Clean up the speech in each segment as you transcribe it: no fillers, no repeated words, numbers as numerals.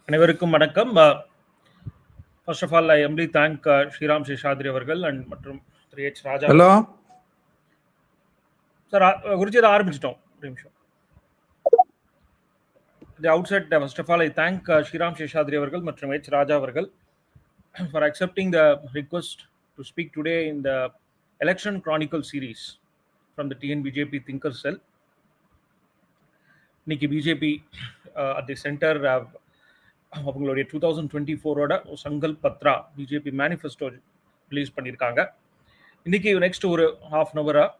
அனைவருக்கும் வணக்கம். First of all I humbly thank Sriram Seshadri அவர்கள் அண்ட் மற்றும் திரு H Raja. Hello sir, Guruji ஆரம்பிச்சிட்டோம். ஒரு நிமிஷம். The outset, first of all, I thank Shriram Sheshadri avargal மற்றும் H. Raja avargal for accepting the request to speak today in the Election Chronicle series from the TNBJP Thinker Cell. இன்னைக்கு BJP at the center அவங்களுடைய 2024ஓட Sankalp Patra BJP manifesto release பண்ணியிருக்காங்க. இன்னைக்கு next ஒரு half an ஹவராக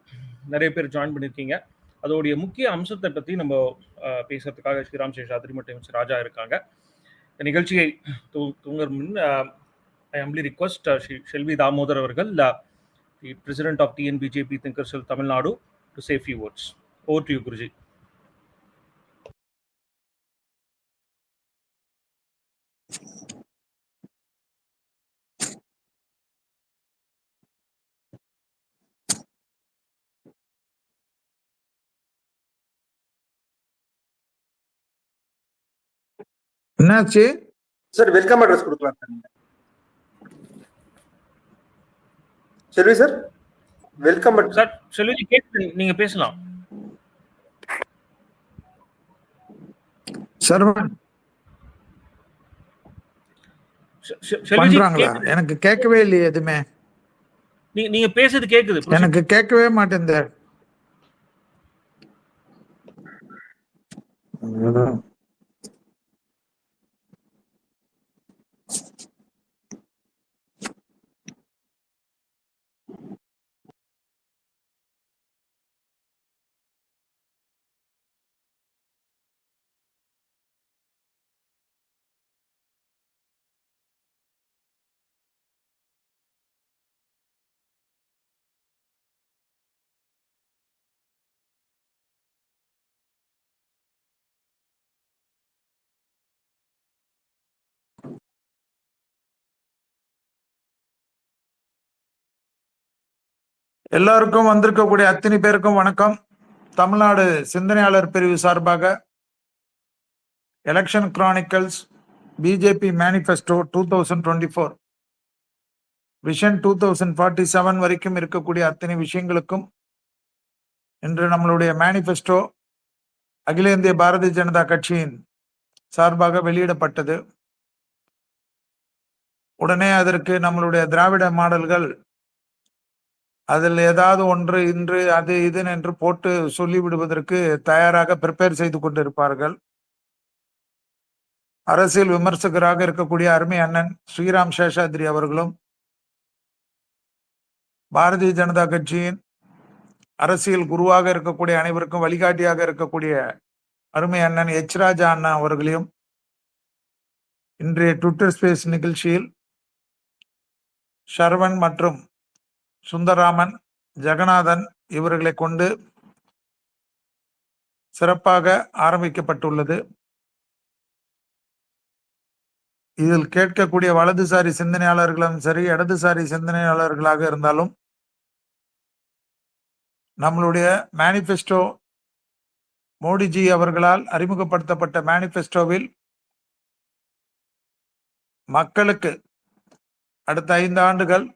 நிறைய பேர் join பண்ணியிருக்கீங்க. அதோடைய முக்கிய அம்சத்தை பற்றி நம்ம பேசுறதுக்காக ஸ்ரீராம் சேஷாத்ரி மற்றும் ராஜா இருக்காங்க. இந்த நிகழ்ச்சியை தூங்குற முன் I humbly request Selvi Damodar அவர்கள், the president of TN BJP thinker cell Tamil Nadu, to say few words. Over to you, Guruji. என்னாச்சு சார்? வெல்கம் அட்ரஸ் கொடுக்கலாம் sir. Selvi sir, welcome sir. Selvi கேக்குது, நீங்க பேசலாம். சர்வன் பண்றாங்களா? எனக்கு கேட்கவே இல்லையே எதுவுமே. நீங்க பேசுறது கேக்குது, எனக்கு கேட்கவே மாட்டேங்குது. எல்லாருக்கும் வந்திருக்கக்கூடிய அத்தனை பேருக்கும் வணக்கம். தமிழ்நாடு சிந்தனையாளர் பிரிவு சார்பாக election Chronicles BJP manifesto 2024 vision 2047 வரைக்கும் இருக்கக்கூடிய அத்தனை விஷயங்களுக்கும் இன்று நம்மளுடைய மேனிஃபெஸ்டோ அகில இந்திய பாரதிய ஜனதா கட்சியின் சார்பாக வெளியிடப்பட்டது. உடனே அதற்கு நம்மளுடைய திராவிட மாடல்கள் அதில் ஏதாவது ஒன்று இன்று அது இது என்று போட்டு சொல்லிவிடுவதற்கு தயாராக ப்ரிப்பேர் செய்து கொண்டிருப்பார்கள். அரசியல் விமர்சகராக இருக்கக்கூடிய அருமை அண்ணன் ஸ்ரீராம் சேஷாத்ரி அவர்களும் பாரதிய ஜனதா கட்சியின் அரசியல் குருவாக இருக்கக்கூடிய அனைவருக்கும் வழிகாட்டியாக இருக்கக்கூடிய அருமை அண்ணன் எச். ராஜா அண்ணா அவர்களையும் இன்றைய ட்விட்டர் ஸ்பேஸ் நிகழ்ச்சியில் ஷர்வன் மற்றும் சுந்தராமன், ஜெகநாதன் இவர்களை கொண்டு சிறப்பாக ஆரம்பிக்கப்பட்டுள்ளது. இதில் கேட்கக்கூடிய வலதுசாரி சிந்தனையாளர்களும் சரி, இடதுசாரி சிந்தனையாளர்களாக இருந்தாலும் நம்மளுடைய மேனிஃபெஸ்டோ மோடிஜி அவர்களால் அறிமுகப்படுத்தப்பட்ட மேனிஃபெஸ்டோவில் மக்களுக்கு அடுத்த 5 ஆண்டுகள்,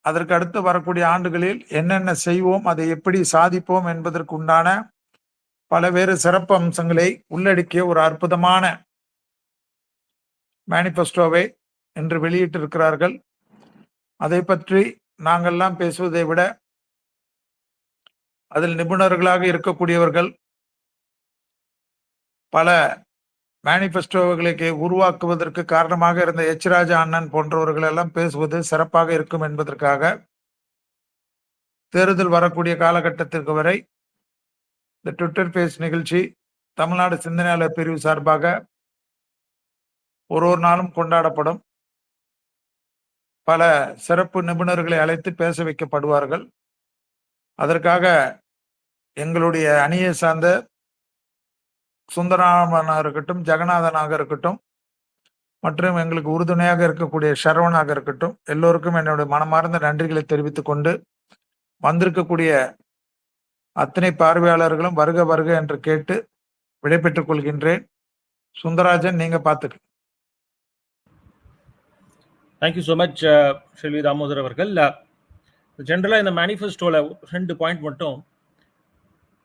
அதற்கு அடுத்து வரக்கூடிய ஆண்டுகளில் என்னென்ன செய்வோம், அதை எப்படி சாதிப்போம் என்பதற்கு உண்டான பல்வேறு சிறப்பு அம்சங்களை உள்ளடக்கிய ஒரு அற்புதமான மேனிஃபெஸ்டோவை இன்று வெளியிட்டிருக்கிறார்கள். அதை பற்றி நாங்கள்லாம் பேசுவதை விட அதில் நிபுணர்களாக இருக்கக்கூடியவர்கள், பல மேனிஃபெஸ்டோகளுக்கு உருவாக்குவதற்கு காரணமாக இருந்த எச். ராஜா அண்ணன் போன்றவர்கள் எல்லாம் பேசுவது சிறப்பாக இருக்கும் என்பதற்காக தேர்தல் வரக்கூடிய காலகட்டத்திற்கு வரை இந்த ட்விட்டர் பேஸ் நிகழ்ச்சி தமிழ்நாடு சிந்தனையாளர் பிரிவு சார்பாக ஒரு நாளும் கொண்டாடப்படும். பல சிறப்பு நிபுணர்களை அழைத்து பேச வைக்கப்படுவார்கள். அதற்காக எங்களுடைய அணியை சார்ந்த சுந்தராமனாக இருக்கட்டும், ஜெகநாதனாக இருக்கட்டும், மற்றும் எங்களுக்கு உறுதுணையாக இருக்கக்கூடிய ஷரவனாக இருக்கட்டும், எல்லோருக்கும் என்னுடைய மனமார்ந்த நன்றிகளை தெரிவித்துக் கொண்டு வந்திருக்கக்கூடிய அத்தனை பார்வையாளர்களும் வருக வருக என்று கேட்டு விடைபெற்றுக் கொள்கின்றேன். சுந்தராஜன் நீங்க பாத்துக்க. தேங்க்யூ ஸோ மச் செல்வி தாமோதர் அவர்கள். ஜென்ரலாக இந்த மேனிஃபெஸ்டோவில் 2 பாயிண்ட் மட்டும்.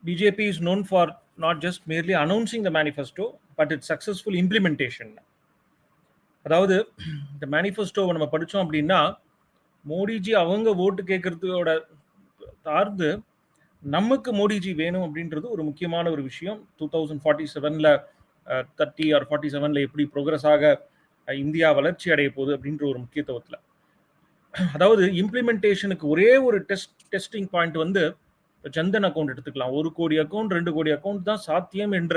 BJP is known for not just merely announcing the manifesto but its successful implementation. அதாவது இந்த மேனிஃபெஸ்டோவை நம்ம படித்தோம் அப்படின்னா மோடிஜி அவங்க ஓட்டு கேட்கறதோட தார்ந்து நமக்கு மோடிஜி வேணும் அப்படின்றது ஒரு முக்கியமான ஒரு விஷயம். 2047 30 or 47 எப்படி ப்ரோக்ரஸ் ஆக இந்தியா வளர்ச்சி அடைய போகுது அப்படின்ற ஒரு முக்கியத்துவத்தில், அதாவது இம்ப்ளிமெண்டேஷனுக்கு ஒரே ஒரு டெஸ்டிங் பாயிண்ட் வந்து ஜன்தன் அக்கௌண்ட் எடுத்துக்கலாம். 1 கோடி அக்கௌண்ட் 2 கோடி அக்கௌண்ட் தான் சாத்தியம் என்ற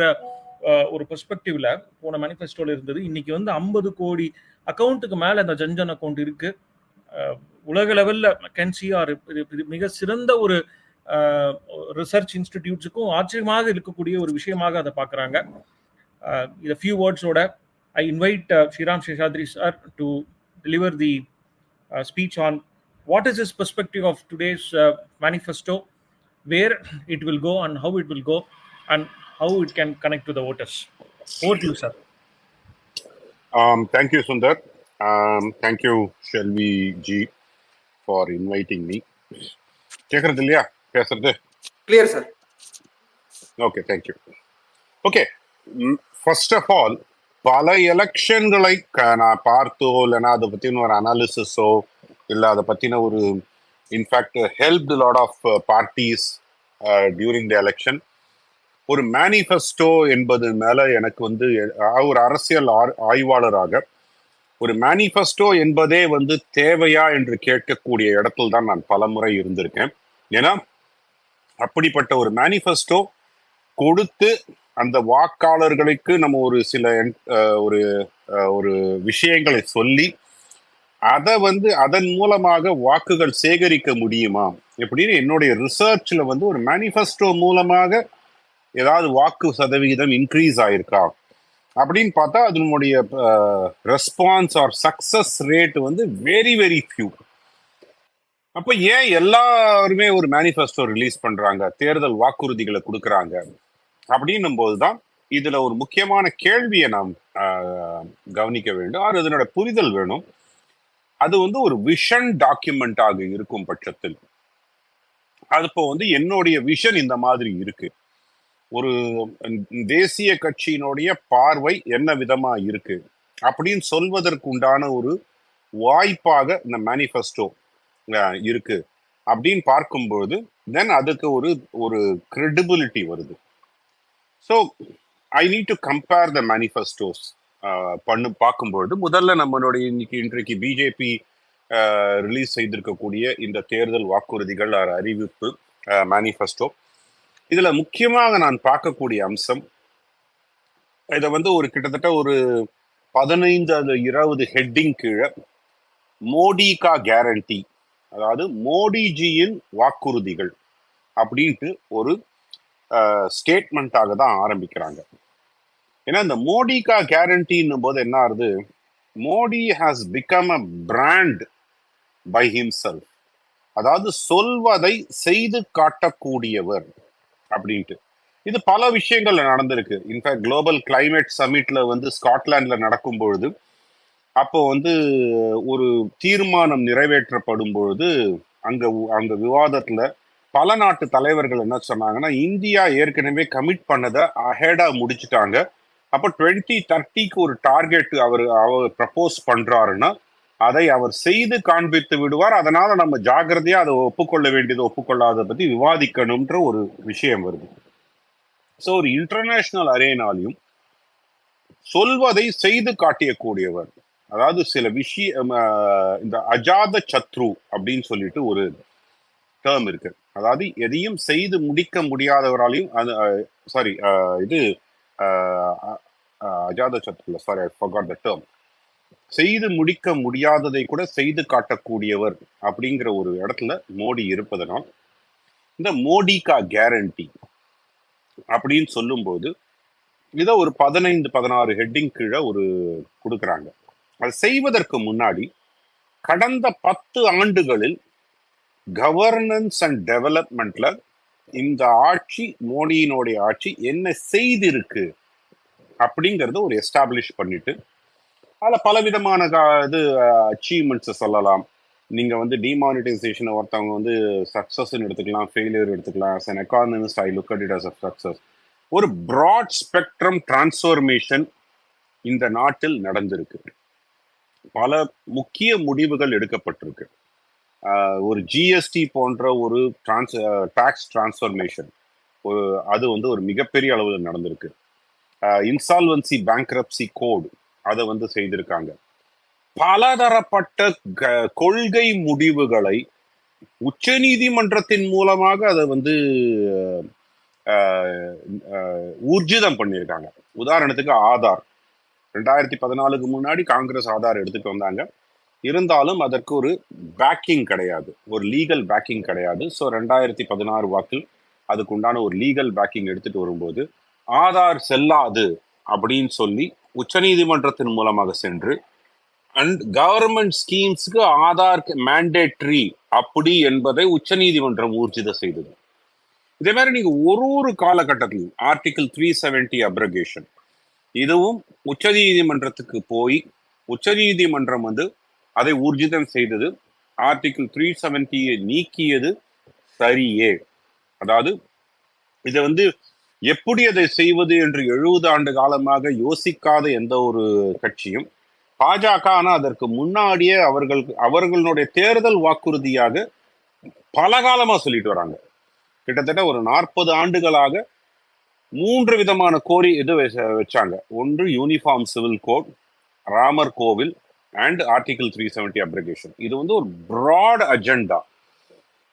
ஒரு பெர்ஸ்பெக்டிவ்ல போன மேனிஃபெஸ்டோல இருந்தது. இன்னைக்கு வந்து 50 கோடி அக்கௌண்ட்டுக்கு மேல அந்த ஜன்தன் அக்கௌண்ட் இருக்கு. உலக லெவல்ல மெக்கன்சி ஆர் மிக சிறந்த ஒரு ரிசர்ச் இன்ஸ்டிடியூட்ஸுக்கும் ஆச்சரியமாக இருக்கக்கூடிய ஒரு விஷயமாக அதை பார்க்குறாங்க. இதை few வேர்ட்ஸோட I invite Sriram Seshadri sir to deliver the speech on what is his perspective of today's manifesto, where it will go and how it will go and how it can connect to the voters. Over to you, sir. Thank you, Sundar. Thank you, Shelvi ji, for inviting me. கேக்குறது இல்லையா பேசுறது? Clear, sir. Okay, thank you. Okay, first of all, பல எலெக்ஷன்களை நான் பார்த்தோ இல்லைன்னா அதை பற்றின ஒரு அனாலிசிஸோ இல்லை அதை பற்றின ஒரு in fact help lot of parties during the election. ஒரு மேனிஃபெஸ்டோ என்பது மேலே எனக்கு வந்து ஒரு அரசியல் ஆய்வாளராக ஒரு மேனிஃபெஸ்டோ என்பதே வந்து தேவையா என்று கேட்கக்கூடிய இடத்துல தான் நான் பலமுறை இருந்திருக்கேன். ஏன்னா அப்படிப்பட்ட ஒரு மேனிஃபெஸ்டோ கொடுத்து அந்த வாக்காளர்களுக்கு நம்ம ஒரு சில ஒரு விஷயங்களை சொல்லி அதை வந்து அதன் மூலமாக வாக்குகள் சேகரிக்க முடியுமா எப்படின்னு என்னுடைய ரிசர்ச்ல வந்து ஒரு மேனிஃபெஸ்டோ மூலமாக ஏதாவது வாக்கு சதவிகிதம் இன்க்ரீஸ் ஆயிருக்கா அப்படின்னு பார்த்தா அதனுடைய ரெஸ்பான்ஸ் ஆர் சக்சஸ் ரேட் வந்து வெரி வெரி ஃபியூ. அப்போ ஏன் எல்லாருமே ஒரு மேனிஃபெஸ்டோ ரிலீஸ் பண்றாங்க, தேர்தல் வாக்குறுதிகளை கொடுக்குறாங்க அப்படின்னும் போதுதான் இதுல ஒரு முக்கியமான கேள்வியை நாம் கவனிக்க வேண்டும். அது அதனோட புரிதல் வேணும். அது வந்து ஒரு விஷன் டாக்குமெண்டாக இருக்கும் பட்சத்தில் அதுப்போ வந்து என்னுடைய விஷன் இந்த மாதிரி இருக்கு, ஒரு தேசிய கட்சியினுடைய பார்வை என்ன விதமா இருக்கு அப்படின்னு சொல்வதற்கு உண்டான ஒரு வாய்ப்பாக இந்த மேனிஃபெஸ்டோ இருக்கு அப்படின்னு பார்க்கும்போது தென் அதுக்கு ஒரு கிரெடிபிலிட்டி வருது. So I need to compare the manifestos பார்க்கும்பொழுது முதல்ல நம்மளுடைய இன்றைக்கு பிஜேபி ரிலீஸ் செய்திருக்கக்கூடிய இந்த தேர்தல் வாக்குறுதிகள் அறிவிப்பு மேனிஃபெஸ்டோ, இதுல முக்கியமாக நான் பார்க்கக்கூடிய அம்சம் இதை வந்து ஒரு கிட்டத்தட்ட ஒரு 15-20 ஹெட்டிங் கீழே மோடி கா கேரண்டி, அதாவது மோடிஜியின் வாக்குறுதிகள் அப்படின்ட்டு ஒரு ஸ்டேட்மெண்ட்டாக தான் ஆரம்பிக்கிறாங்க. ஏன்னா இந்த மோடி கா கேரண்டின்னும் போது என்ன ஆகுது, Modi has become a brand by himself, அதாவது சொல்வதை செய்து காட்டக்கூடியவர் அப்படின்ட்டு. இது பல விஷயங்கள்ல நடந்திருக்கு. இன்ஃபேக்ட் குளோபல் கிளைமேட் சமிட்ல வந்து ஸ்காட்லாண்ட்ல நடக்கும் பொழுது அப்போ வந்து ஒரு தீர்மானம் நிறைவேற்றப்படும் பொழுது அங்க விவாதத்துல பல நாட்டு தலைவர்கள் என்ன சொன்னாங்கன்னா, இந்தியா ஏற்கனவே கமிட் பண்ணதை அஹெடா முடிச்சுட்டாங்க, அப்போ 2030க்கு ஒரு டார்கெட் அவர் ப்ரப்போஸ் பண்றாருன்னா அதை அவர் செய்து காண்பித்து விடுவார், அதனால நம்ம ஜாகிரதையா அதை ஒப்புக்கொள்ள வேண்டியது ஒப்புக்கொள்ளாத பத்தி விவாதிக்கணும்ன்ற ஒரு விஷயம் வருது. ஸோ ஒரு இன்டர்நேஷனல் அரேனாலையும் சொல்வதை செய்து காட்டியக்கூடியவர், அதாவது சில விஷயம் இந்த அஜாத சத்ரு அப்படின்னு சொல்லிட்டு ஒரு டேர்ம் இருக்கு. அதாவது எதையும் செய்து முடிக்க முடியாதவராலையும் இது அஜாத சத்ருல sorry I forgot the term, செய்து முடிக்க முடியாததை கூட செய்து காட்டக்கூடியவர் அப்படிங்கிற ஒரு இடத்துல மோடி இருப்பதனால் இந்த மோடி கா கேரண்டி அப்படின்னு சொல்லும்போது இதை ஒரு 15-16 ஹெட்டிங் கீழே ஒரு கொடுக்குறாங்க. அது செய்வதற்கு முன்னாடி கடந்த 10 ஆண்டுகளில் கவர்னன்ஸ் அண்ட் டெவலப்மெண்ட்ல இந்த ஆட்சி, மோடியினுடைய ஆட்சி என்ன செய்திருக்கு அப்படிங்கறத ஒரு எஸ்டாப்ளிஷ் பண்ணிட்டு அதுல பலவிதமான இது அச்சீவ்மெண்ட்ஸ் சொல்லலாம். நீங்க வந்து டிமானிட்டைசேஷன் ஒருத்தவங்க வந்து சக்சஸ்ன்னு எடுத்துக்கலாம், ஃபெயிலியர் எடுத்துக்கலாம். as an economist I look at it as a success. ஒரு பிராட் ஸ்பெக்ட்ரம் டிரான்ஸ்ஃபர்மேஷன் இந்த நாட்டில் நடந்திருக்கு. பல முக்கிய முடிவுகள் எடுக்கப்பட்டிருக்கு. ஒரு ஜிஎஸ்டி போன்ற ஒரு டாக்ஸ் டிரான்ஸ்ஃபர்மேஷன் அது வந்து ஒரு மிகப்பெரிய அளவில் நடந்திருக்கு. இன்சால்வன்சி பேங்க்ரப்சி கோட் அதை வந்து செய்திருக்காங்க. பலதரப்பட்ட கொள்கை முடிவுகளை உச்ச நீதிமன்றத்தின் மூலமாக அதை வந்து ஊர்ஜிதம் பண்ணியிருக்காங்க. உதாரணத்துக்கு ஆதார் 2014 முன்னாடி காங்கிரஸ் ஆதார் எடுத்துட்டு வந்தாங்க. இருந்தாலும் அதற்கு ஒரு பேக்கிங் கிடையாது, ஒரு லீகல் பேக்கிங் கிடையாது. ஸோ 2016 வாக்கில் அதுக்கு உண்டான ஒரு லீகல் பேக்கிங் எடுத்துட்டு வரும்போது ஆதார் செல்லாது அப்படின்னு சொல்லி உச்சநீதிமன்றத்தின் மூலமாக சென்று அண்ட் கவர்மெண்ட் ஸ்கீம்ஸ்க்கு ஆதார் மேண்டேட்ரி அப்படி என்பதை உச்சநீதிமன்றம் ஊர்ஜிதம் செய்தது. இதே மாதிரி நீங்க ஒரு காலகட்டத்திலும் ஆர்டிகிள் 370 அப்ரகேஷன் இதுவும் உச்சநீதிமன்றத்துக்கு போய் உச்சநீதிமன்றம் வந்து அதை ஊர்ஜிதம் செய்தது. ஆர்டிகிள் 370 நீக்கியது சரியே. அதாவது இதை வந்து எப்படி அதை செய்வது என்று 70 ஆண்டு காலமாக யோசிக்காத எந்த ஒரு கட்சியும் பாஜக ஆனா அதற்கு முன்னாடியே அவர்களுடைய தேர்தல் வாக்குறுதியாக பல காலமா சொல்லிட்டு வராங்க. கிட்டத்தட்ட ஒரு 40 ஆண்டுகளாக 3 விதமான இது வச்சாங்க. ஒன்று யூனிஃபார்ம் சிவில் கோட், ராமர் கோவில் அண்ட் ஆர்டிகிள் 370 அப்ரகேஷன். இது வந்து ஒரு பிராட் அஜெண்டா.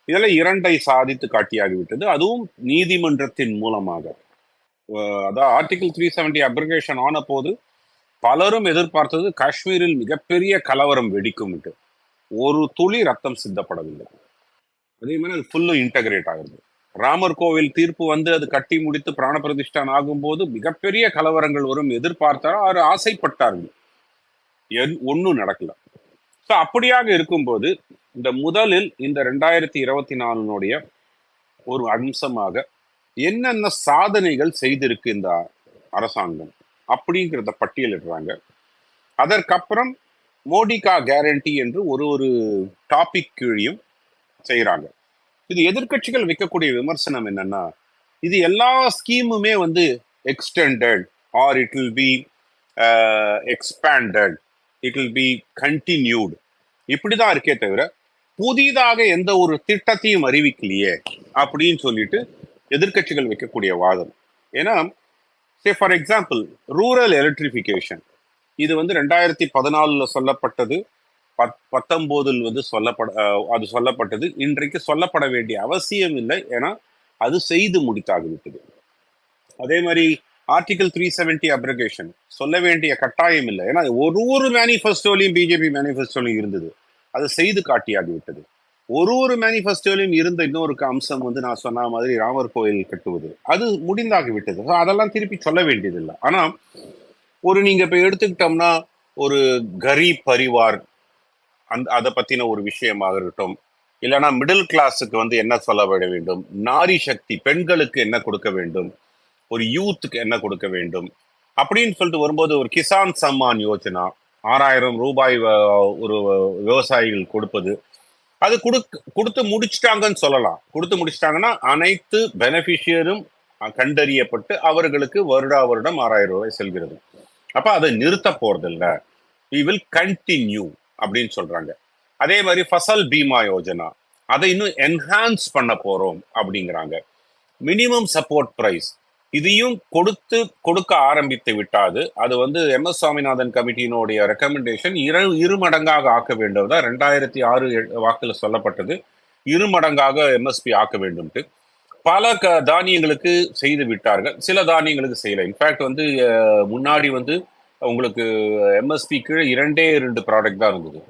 இதெல்லாம் 2ஐ சாதித்து காட்டியாகிவிட்டது, அதுவும் நீதிமன்றத்தின் மூலமாக. அதாவது ஆர்டிகிள் 370 அப்ரகேஷன் ஆன போது பலரும் எதிர்பார்த்தது காஷ்மீரில் மிகப்பெரிய கலவரம் வெடிக்கும். ஒரு துளி ரத்தம் சிந்தப்படவில்லை. அதே மாதிரி அது ஃபுல்லும் இன்டகிரேட் ஆகுது. ராமர் கோவில் தீர்ப்பு வந்து அது கட்டி முடித்து பிராண பிரதிஷ்டான் ஆகும்போது மிகப்பெரிய கலவரங்கள் வரும் எதிர்பார்த்தாரோ அவர் ஆசைப்பட்டார்கள், ஒன்றும் நடக்கல. ஸோ அப்படியாக இருக்கும்போது இந்த முதலில் இந்த 2024 ஒரு அம்சமாக என்னென்ன சாதனைகள் செய்திருக்கு இந்த அரசாங்கம் அப்படிங்கிறத பட்டியலிடுறாங்க. அதற்கப்புறம் மோடிகா கேரண்டி என்று ஒரு டாபிக் கீழியும் செய்யறாங்க. இது எதிர்கட்சிகள் வைக்கக்கூடிய விமர்சனம் என்னன்னா, இது எல்லா ஸ்கீமுமே வந்து extended R it will be expanded, it will be continued, இப்படிதான் இருக்கே தவிர புதிதாக எந்த ஒரு திட்டத்தையும் அறிவிக்கலையே அப்படின்னு சொல்லிட்டு எதிர்கட்சிகள் வைக்கக்கூடிய வாதம். ஏன்னா ஃபார் எக்ஸாம்பிள் ரூரல் எலக்ட்ரிஃபிகேஷன் இது வந்து 2014 சொல்லப்பட்டது, 19 வந்து அது சொல்லப்பட்டது. இன்றைக்கு சொல்லப்பட வேண்டிய அவசியம் இல்லை, ஏன்னா அது செய்து முடித்தாகிவிட்டது. அதே மாதிரி ஆர்டிகிள் 370 அப்ரகேஷன் சொல்ல வேண்டிய கட்டாயம் இல்லை, ஏன்னா ஒரு மேனிஃபெஸ்டோலையும் பிஜேபி மேனிஃபெஸ்டோலையும் இருந்தது, அது செய்து காட்டியாகிவிட்டது. ஒரு மேனிஃபெஸ்டோலையும் இருந்த இன்னொரு அம்சம் வந்து நான் சொன்ன மாதிரி ராமர் கோயில் கட்டுவது, அது முடிந்தாகிவிட்டது. அதெல்லாம் திருப்பி சொல்ல வேண்டியதில்லை. ஆனா நீங்க இப்ப எடுத்துக்கிட்டோம்னா ஒரு கரீப் பரிவார் அதை பத்தின ஒரு விஷயமாக இருக்கட்டும், இல்லைன்னா மிடில் கிளாஸுக்கு வந்து என்ன சொல்ல வேண்டும், நாரி சக்தி பெண்களுக்கு என்ன கொடுக்க வேண்டும், ஒரு யூத்துக்கு என்ன கொடுக்க வேண்டும் அப்படின்னு சொல்லிட்டு வரும்போது ஒரு கிசான் சம்மான் யோஜனா 6000 ரூபாய் ஒரு விவசாயிகள் கொடுப்பது, அது கொடுத்து முடிச்சிட்டாங்கன்னு சொல்லலாம். கொடுத்து முடிச்சிட்டாங்கன்னா அனைத்து பெனிஃபிஷியரும் கண்டறியப்பட்டு அவர்களுக்கு வருடம் 6000 ரூபாய் செல்கிறது. அப்ப அதை நிறுத்த போறதில்லை, we will continue அப்படின்னு சொல்றாங்க. அதே மாதிரி ஃபசல் பீமா யோஜனா அதை இன்னும் என்ஹான்ஸ் பண்ண போறோம் அப்படிங்கிறாங்க. மினிமம் சப்போர்ட் பிரைஸ் இதையும் கொடுக்க ஆரம்பித்து விட்டாது. அது வந்து MS சுவாமிநாதன் கமிட்டியினுடைய ரெக்கமெண்டேஷன் 2 மடங்காக ஆக்க வேண்டும் தான் 2006 வாக்குல சொல்லப்பட்டது. 2 மடங்காக MSP ஆக்க வேண்டும்ட்டு பல தானியங்களுக்கு செய்து விட்டார்கள், சில தானியங்களுக்கு செய்யல. இன்ஃபேக்ட் வந்து முன்னாடி வந்து உங்களுக்கு MSP கீழே 2 ப்ராடக்ட் தான் இருந்தது,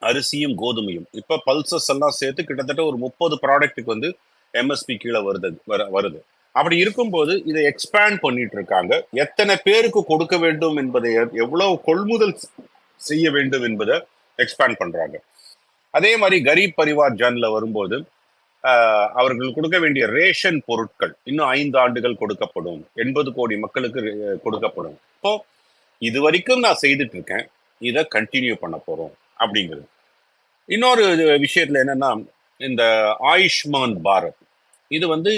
அரிசியும் கோதுமையும். இப்ப பல்சஸ் எல்லாம் சேர்த்து கிட்டத்தட்ட ஒரு 30 ப்ராடக்ட்டுக்கு வந்து MSP கீழே வருது. அப்படி இருக்கும்போது இதை எக்ஸ்பேண்ட் பண்ணிட்டு இருக்காங்க. எத்தனை பேருக்கு கொடுக்க வேண்டும் என்பதை, எவ்வளவு கொள்முதல் செய்ய வேண்டும் என்பதை எக்ஸ்பேண்ட் பண்றாங்க. அதே மாதிரி கரீப் பரிவார் ஜன்ல வரும்போது அவர்கள் கொடுக்க வேண்டிய ரேஷன் பொருட்கள் இன்னும் 5 ஆண்டுகள் கொடுக்கப்படும், 80 கோடி மக்களுக்கு கொடுக்கப்படும். இப்போ இது வரைக்கும் நான் செய்துட்டு இருக்கேன், இதை கண்டினியூ பண்ண போறோம் அப்படிங்கிறது. இன்னொரு விஷயத்துல என்னன்னா, இந்த ஆயுஷ்மான் பாரத் இது வந்து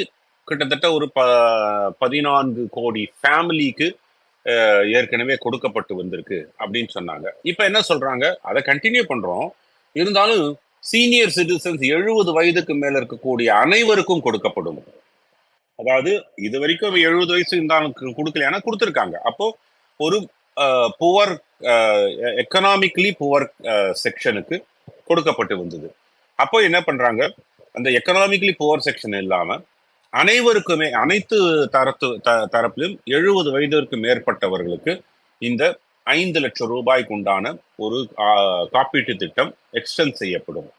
கிட்டத்தட்ட ஒரு 14 கோடி ஃபேமிலிக்கு ஏற்கனவே கொடுக்கப்பட்டு வந்திருக்கு அப்படின்னு சொன்னாங்க. இப்ப என்ன சொல்றாங்க, அதை கண்டினியூ பண்றோம், இருந்தாலும் சீனியர் சிட்டிசன்ஸ் 70 வயதுக்கு மேல இருக்கக்கூடிய அனைவருக்கும் கொடுக்கப்படும். அதாவது இது வரைக்கும் 70 வயசு இருந்தாலும் கொடுக்கலையானா கொடுத்துருக்காங்க. அப்போ ஒரு புவர் எக்கனாமிக்கலி புவர் செக்ஷனுக்கு கொடுக்கப்பட்டு வந்தது. அப்போ என்ன பண்றாங்க, அந்த எக்கனாமிக்கலி புவர் செக்ஷன் இல்லாம அனைவருக்குமே அனைத்து தரப்பிலும் 70 வயதிற்கு மேற்பட்டவர்களுக்கு இந்த 5 லட்சம் ரூபாய்க்கு உண்டான ஒரு காப்பீட்டு திட்டம் எக்ஸ்டெண்ட் செய்யப்படும்.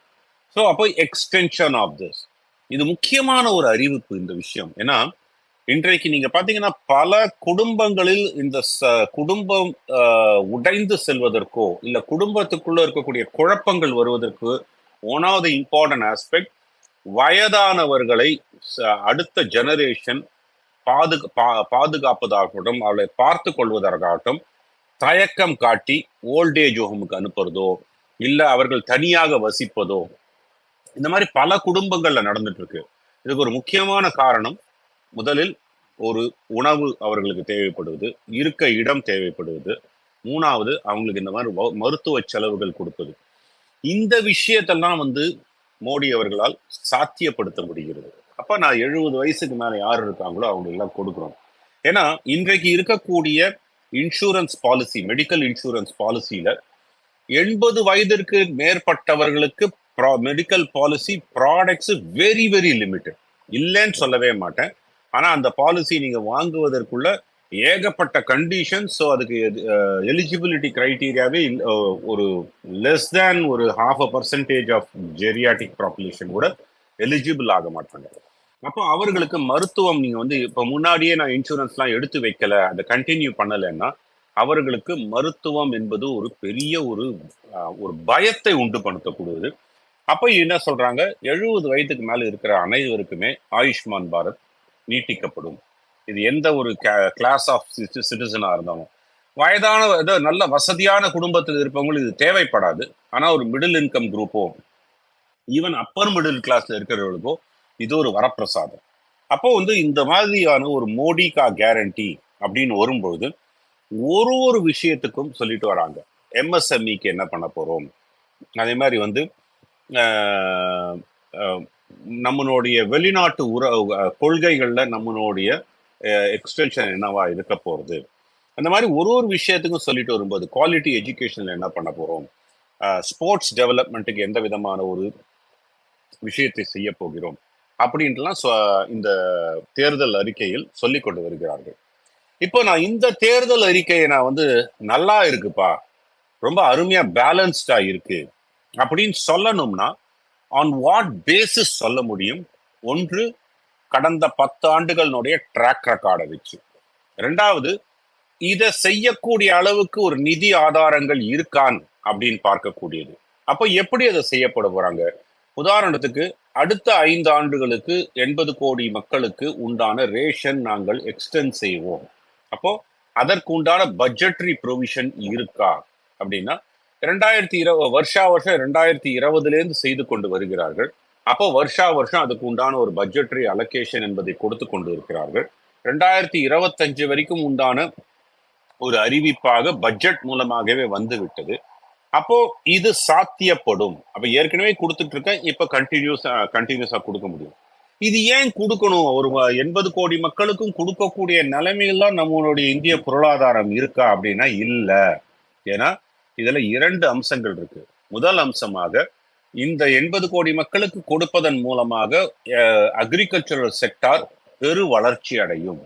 ஸோ அப்போ எக்ஸ்டென்ஷன் ஆஃப் திஸ், இது முக்கியமான ஒரு அறிவிப்பு இந்த விஷயம். ஏன்னா இன்றைக்கு நீங்க பாத்தீங்கன்னா பல குடும்பங்களில் இந்த குடும்பம் உடைந்து செல்வதற்கோ இல்ல குடும்பத்துக்குள்ள இருக்கக்கூடிய குழப்பங்கள் வருவதற்கு one of the important aspect வயதானவர்களை அடுத்த ஜெனரேஷன் பாதுகாப்பதாகட்டும், அவளை பார்த்து கொள்வதற்காகட்டும் தயக்கம் காட்டி ஓல்டேஜ் ஹோமுக்கு அனுப்புறதோ இல்ல அவர்கள் தனியாக வசிப்பதோ, இந்த மாதிரி பல குடும்பங்கள்ல நடந்துட்டு இருக்கு. இதுக்கு ஒரு முக்கியமான காரணம், முதலில் ஒரு உணவு அவர்களுக்கு தேவைப்படுவது, இருக்க இடம் தேவைப்படுவது, மூணாவது அவங்களுக்கு இந்த மாதிரி மருத்துவ செலவுகள் கொடுப்பது. இந்த விஷயத்தெல்லாம் வந்து மோடி அவர்களால் சாத்தியப்படுத்த முடிகிறது. அப்ப நான் 70 வயசுக்கு மேல யார் இருக்காங்களோ அவங்க எல்லாம் கொடுக்குறோம். ஏன்னா இன்றைக்கு இருக்கக்கூடிய இன்சூரன்ஸ் பாலிசி, மெடிக்கல் இன்சூரன்ஸ் பாலிசியில 80 வயதிற்கு மேற்பட்டவர்களுக்கு medical policy products very very limited, இல்லைன்னு சொல்லவே மாட்டேன். ஆனா அந்த பாலிசி நீங்க வாங்குவதற்குள்ள ஏகப்பட்ட கண்டிஷன். ஸோ அதுக்கு எலிஜிபிலிட்டி கிரைட்டீரியாவே ஒரு லெஸ் தேன் ஒரு 0.5% ஆஃப் ஜெரியாட்டிக் பாப்புலேஷன் கூட எலிஜிபிள் ஆக மாட்டாங்க. அப்போ அவர்களுக்கு மருத்துவம் நீங்க வந்து இப்போ முன்னாடியே நான் இன்சூரன்ஸ்லாம் எடுத்து வைக்கல, அதை கண்டினியூ பண்ணலைன்னா அவர்களுக்கு மருத்துவம் என்பது ஒரு பெரிய ஒரு பயத்தை உண்டு படுத்தக்கூடியது. அப்போ என்ன சொல்றாங்க, 70 வயதுக்கு மேல இருக்கிற அனைவருக்குமே ஆயுஷ்மான் பாரத் நீட்டிக்கப்படும். இது எந்த ஒரு கிளாஸ் ஆஃப் சிட்டிசனா இருந்தாலும், வயதான நல்ல வசதியான குடும்பத்தில் இருப்பவங்களுக்கு இது தேவைப்படாது. ஆனா ஒரு மிடில் இன்கம் குரூப்போ ஈவன் அப்பர் மிடில் கிளாஸ்ல இருக்கிறவர்களுக்கோ இது ஒரு வரப்பிரசாதம். அப்போ வந்து இந்த மாதிரியான ஒரு மோடி கா கேரண்டி அப்படின்னு வரும்பொழுது ஒரு விஷயத்துக்கும் சொல்லிட்டு வராங்க. எம்எஸ்எம்இக்கு என்ன பண்ண போறோம், அதே மாதிரி வந்து நம்மளுடைய வெளிநாட்டு கொள்கைகள்ல நம்மளுடைய எக்ஸ்டென்ஷன் என்னவா இருக்க போறது, அந்த மாதிரி ஒரு விஷயத்துக்கும் சொல்லிட்டு வரும்போது குவாலிட்டி எஜுகேஷன்ல என்ன பண்ண போறோம், ஸ்போர்ட்ஸ் டெவலப்மெண்ட்டுக்கு எந்த விதமான ஒரு விஷயத்தை செய்ய போகிறோம் அப்படின்ட்டுலாம் இந்த தேர்தல் அறிக்கையில் சொல்லி கொண்டு வருகிறார்கள். இப்போ நான் இந்த தேர்தல் அறிக்கையை நான் வந்து நல்லா இருக்குப்பா, ரொம்ப அருமையா பேலன்ஸ்டா இருக்கு அப்படின்னு சொல்லணும்னா ஆன் வாட் பேசிஸ் சொல்ல முடியும்? ஒன்று, கடந்த 10 ஆண்டுகளுடைய ட்ராக் ரெக்கார்டை வச்சு. ரெண்டாவது, இதை செய்யக்கூடிய அளவுக்கு ஒரு நிதி ஆதாரங்கள் இருக்கான் அப்படின்னு பார்க்கக்கூடியது. அப்போ எப்படி அதை செய்யப்பட போறாங்க? உதாரணத்துக்கு அடுத்த 5 ஆண்டுகளுக்கு 80 கோடி மக்களுக்கு உண்டான ரேஷன் நாங்கள் எக்ஸ்டெண்ட் செய்வோம். அப்போ அதற்கு உண்டான பட்ஜெட்டரி ப்ரொவிஷன் இருக்கா அப்படின்னா 2020 வருஷம் 2020 செய்து கொண்டு வருகிறார்கள். அப்போ வருஷம் அதுக்கு உண்டான ஒரு பட்ஜெட்டரி அலோகேஷன் என்பதை கொடுத்து கொண்டு இருக்கிறார்கள். 2025 வரைக்கும் உண்டான ஒரு அறிவிப்பாக பட்ஜெட் மூலமாகவே வந்து விட்டது. அப்போ இது சாத்தியப்படும். அப்ப ஏற்கனவே கொடுத்துட்டு இருக்கேன், இப்ப கண்டினியூஸா கொடுக்க முடியும். இது ஏன் கொடுக்கணும்? ஒரு 80 கோடி மக்களுக்கும் கொடுக்கக்கூடிய நிலைமையெல்லாம் நம்மளுடைய இந்திய பொருளாதாரம் இருக்கா அப்படின்னா இல்ல. ஏன்னா இதுல 2 அம்சங்கள் இருக்கு. முதல் அம்சமாக இந்த 80 கோடி மக்களுக்கு கொடுப்பதன் மூலமாக அக்ரிகல்ச்சரல் செக்டார் பெரு வளர்ச்சி அடையும்.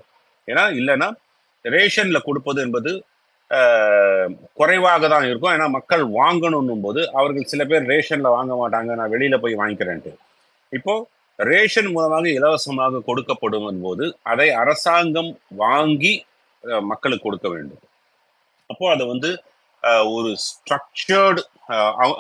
ஏன்னா இல்லைன்னா ரேஷன்ல கொடுப்பது என்பது குறைவாக தான் இருக்கும். ஏன்னா மக்கள் வாங்கணும் போது அவர்கள் சில பேர் ரேஷன்ல வாங்க மாட்டாங்க, நான் வெளியில போய் வாங்கிக்கிறேன்ட்டு. இப்போ ரேஷன் மூலமாக இலவசமாக கொடுக்கப்படும் போது அதை அரசாங்கம் வாங்கி மக்களுக்கு கொடுக்க வேண்டும். அப்போ அதை வந்து ஒரு ஸ்ட்ரக்சர்டு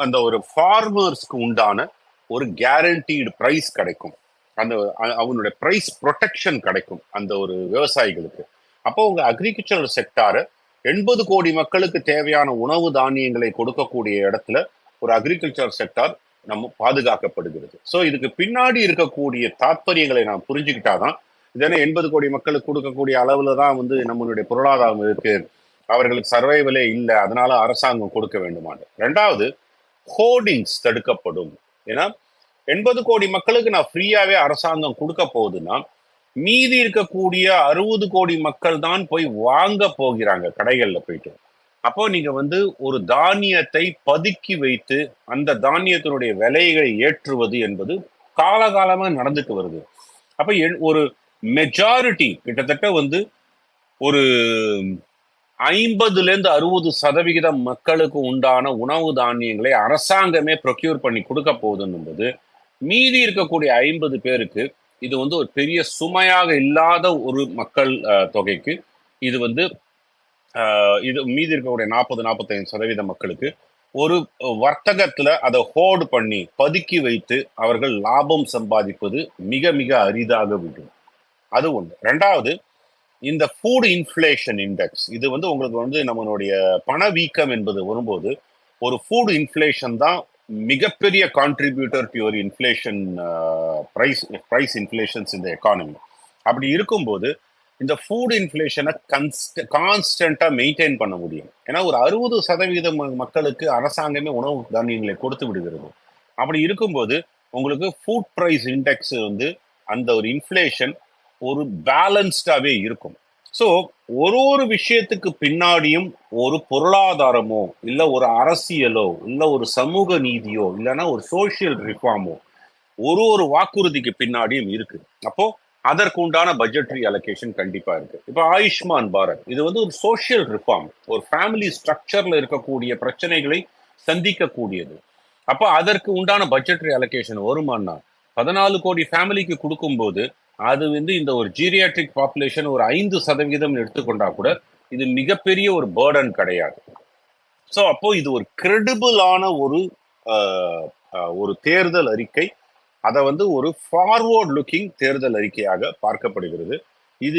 அந்த ஒரு ஃபார்மர்ஸ்க்கு உண்டான ஒரு கேரண்டீடு பிரைஸ் கிடைக்கும். அந்த அவனுடைய பிரைஸ் ப்ரொடெக்ஷன் கிடைக்கும் அந்த ஒரு விவசாயிகளுக்கு. அப்போ உங்க அக்ரிகல்ச்சரல் செக்டார் 80 கோடி மக்களுக்கு தேவையான உணவு தானியங்களை கொடுக்கக்கூடிய இடத்துல ஒரு அக்ரிகல்ச்சர் செக்டார் நம்ம பாதுகாக்கப்படுகிறது. ஸோ இதுக்கு பின்னாடி இருக்கக்கூடிய தாற்பயங்களை நாம் புரிஞ்சுக்கிட்டாதான், இதனை 80 கோடி மக்களுக்கு கொடுக்கக்கூடிய அளவுல தான் வந்து நம்மளுடைய பொருளாதாரம் இருக்கு, அவர்களுக்கு சர்வைவலே இல்லை, அதனால அரசாங்கம் கொடுக்க வேண்டுமான்னு. ரெண்டாவது, ஹோர்டிங்ஸ் தடுக்கப்படும். ஏன்னா 80 கோடி மக்களுக்கு நான் ஃப்ரீயாவே அரசாங்கம் கொடுக்க போகுதுன்னா, மீதி இருக்கக்கூடிய 60 கோடி மக்கள் தான் போய் வாங்க போகிறாங்க கடைகள்ல போயிட்டு. அப்போ நீங்க வந்து ஒரு தானியத்தை பதுக்கி வைத்து அந்த தானியத்தினுடைய விலைகளை ஏற்றுவது என்பது காலகாலமா நடந்துட்டு வருது. அப்ப ஒரு மெஜாரிட்டி கிட்டத்தட்ட வந்து ஒரு 50-60% மக்களுக்கு உண்டான உணவு தானியங்களை அரசாங்கமே ப்ரொக்யூர் பண்ணி கொடுக்க போகுதுன்னும்போது, மீதி இருக்கக்கூடிய 50 பேருக்கு இது வந்து ஒரு பெரிய சுமையாக இல்லாத ஒரு மக்கள் தொகைக்கு இது வந்து இது மீதி இருக்கக்கூடிய 40-45% மக்களுக்கு ஒரு வர்த்தகத்துல அதை ஹோர்டு பண்ணி பதுக்கி வைத்து அவர்கள் லாபம் சம்பாதிப்பது மிக மிக அரிதாக விடும். அது ஒன்று. ரெண்டாவது, இந்த ஃபுட் இன்ஃப்ளேஷன் இண்டெக்ஸ், இது வந்து உங்களுக்கு வந்து நம்மளுடைய பணவீக்கம் என்பது வரும்போது ஒரு ஃபுட் இன்ஃப்ளேஷன் தான் மிகப்பெரிய contributor to your inflation, price inflations இந்த எக்கானமி. அப்படி இருக்கும்போது இந்த ஃபுட் இன்ஃப்ளேஷனை கான்ஸ்டன்டா மெயின்டைன் பண்ண முடியும். ஏன்னா ஒரு 60% மக்களுக்கு அரசாங்கமே உணவு தானியங்களை கொடுத்து விடுகிறது. அப்படி இருக்கும்போது உங்களுக்கு ஃபுட் பிரைஸ் இண்டெக்ஸ் வந்து அந்த ஒரு இன்ஃப்ளேஷன் ஒரு பேலன்ஸ்டாவே இருக்கும். ஸோ ஒரு விஷயத்துக்கு பின்னாடியும் ஒரு பொருளாதாரமோ இல்லை ஒரு அரசியலோ இல்லை ஒரு சமூக நீதியோ இல்லைன்னா ஒரு சோசியல் ரிஃபார்மோ ஒரு வாக்குறுதிக்கு பின்னாடியும் இருக்கு. அப்போ அதற்கு உண்டான பட்ஜெட்டரி அலோகேஷன் கண்டிப்பா இருக்கு. இப்போ ஆயுஷ்மான் பாரத், இது வந்து ஒரு சோசியல் ரிஃபார்ம், ஒரு ஃபேமிலி ஸ்ட்ரக்சர்ல இருக்கக்கூடிய பிரச்சனைகளை சந்திக்கக்கூடியது. அப்போ அதற்கு உண்டான பட்ஜெட்டரி அலோகேஷன் வருமானா 14 கோடி ஃபேமிலிக்கு கொடுக்கும்போது அது வந்து இந்த ஒரு ஜீரியாட்ரிக் பாப்புலேஷன் ஒரு 5% எடுத்துக்கொண்டா கூட இது மிகப்பெரிய ஒரு பேர்டன் கிடையாது. ஸோ அப்போ இது ஒரு கிரெடிபிளான ஒரு தேர்தல் அறிக்கை. அதை வந்து ஒரு ஃபார்வர்ட் லுக்கிங் தேர்தல் அறிக்கையாக பார்க்கப்படுகிறது. இது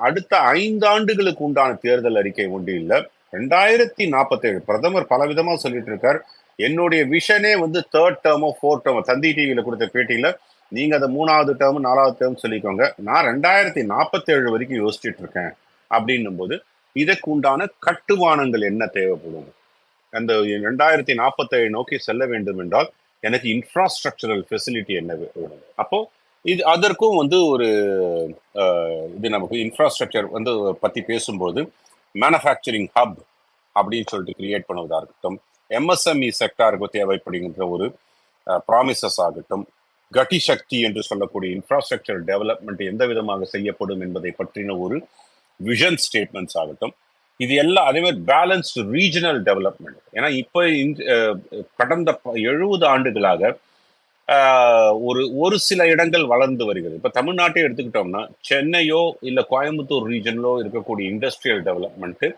அடுத்த 5 ஆண்டுகளுக்கு உண்டான தேர்தல் அறிக்கை ஒன்று இல்லை. 2047 பிரதமர் பலவிதமா சொல்லிட்டு இருக்கார். என்னுடைய விஷனே வந்து 3rd டேர்மோ 4th டேர்மோ, தந்தி டிவியில கொடுத்த பேட்டியில நீங்க அதை 3வது டேர்ம் 4வது டேர்ம் சொல்லிக்கோங்க, நான் 2047 வரைக்கும் யோசிச்சுட்டு இருக்கேன் அப்படின்னும் போது இதற்கு உண்டான கட்டுமானங்கள் என்ன தேவைப்படும்? அந்த 2047 நோக்கி செல்ல வேண்டும் என்றால் எனக்கு இன்ஃப்ராஸ்ட்ரக்சரல் ஃபெசிலிட்டி என்ன வேணும்? அப்போ இது அதற்கும் வந்து ஒரு இது நமக்கு இன்ஃப்ராஸ்ட்ரக்சர் வந்து பத்தி பேசும்போது மேனுஃபேக்சரிங் ஹப் அப்படின்னு சொல்லிட்டு கிரியேட் பண்ணுவதா இருக்கட்டும், எம்எஸ்எம்இ செக்டாருக்கு தேவைப்படுகின்ற ஒரு ப்ராமிசஸ் ஆகட்டும், கட்டி சக்தி என்று சொல்லக்கூடிய இன்ஃப்ராஸ்ட்ரக்சர் டெவலப்மெண்ட் எந்த விதமாக செய்யப்படும் என்பதை பற்றின ஒரு விஷன் ஸ்டேட்மெண்ட்ஸ் ஆகட்டும், இது எல்லாம் அதே மாதிரி பேலன்ஸ்டு ரீஜனல் டெவலப்மெண்ட். ஏன்னா இப்போ கடந்த 70 ஆண்டுகளாக ஒரு சில இடங்கள் வளர்ந்து வருகிறது. இப்போ தமிழ்நாட்டை எடுத்துக்கிட்டோம்னா சென்னையோ இல்லை கோயம்புத்தூர் ரீஜன்லோ இருக்கக்கூடிய இண்டஸ்ட்ரியல் டெவலப்மெண்ட்டு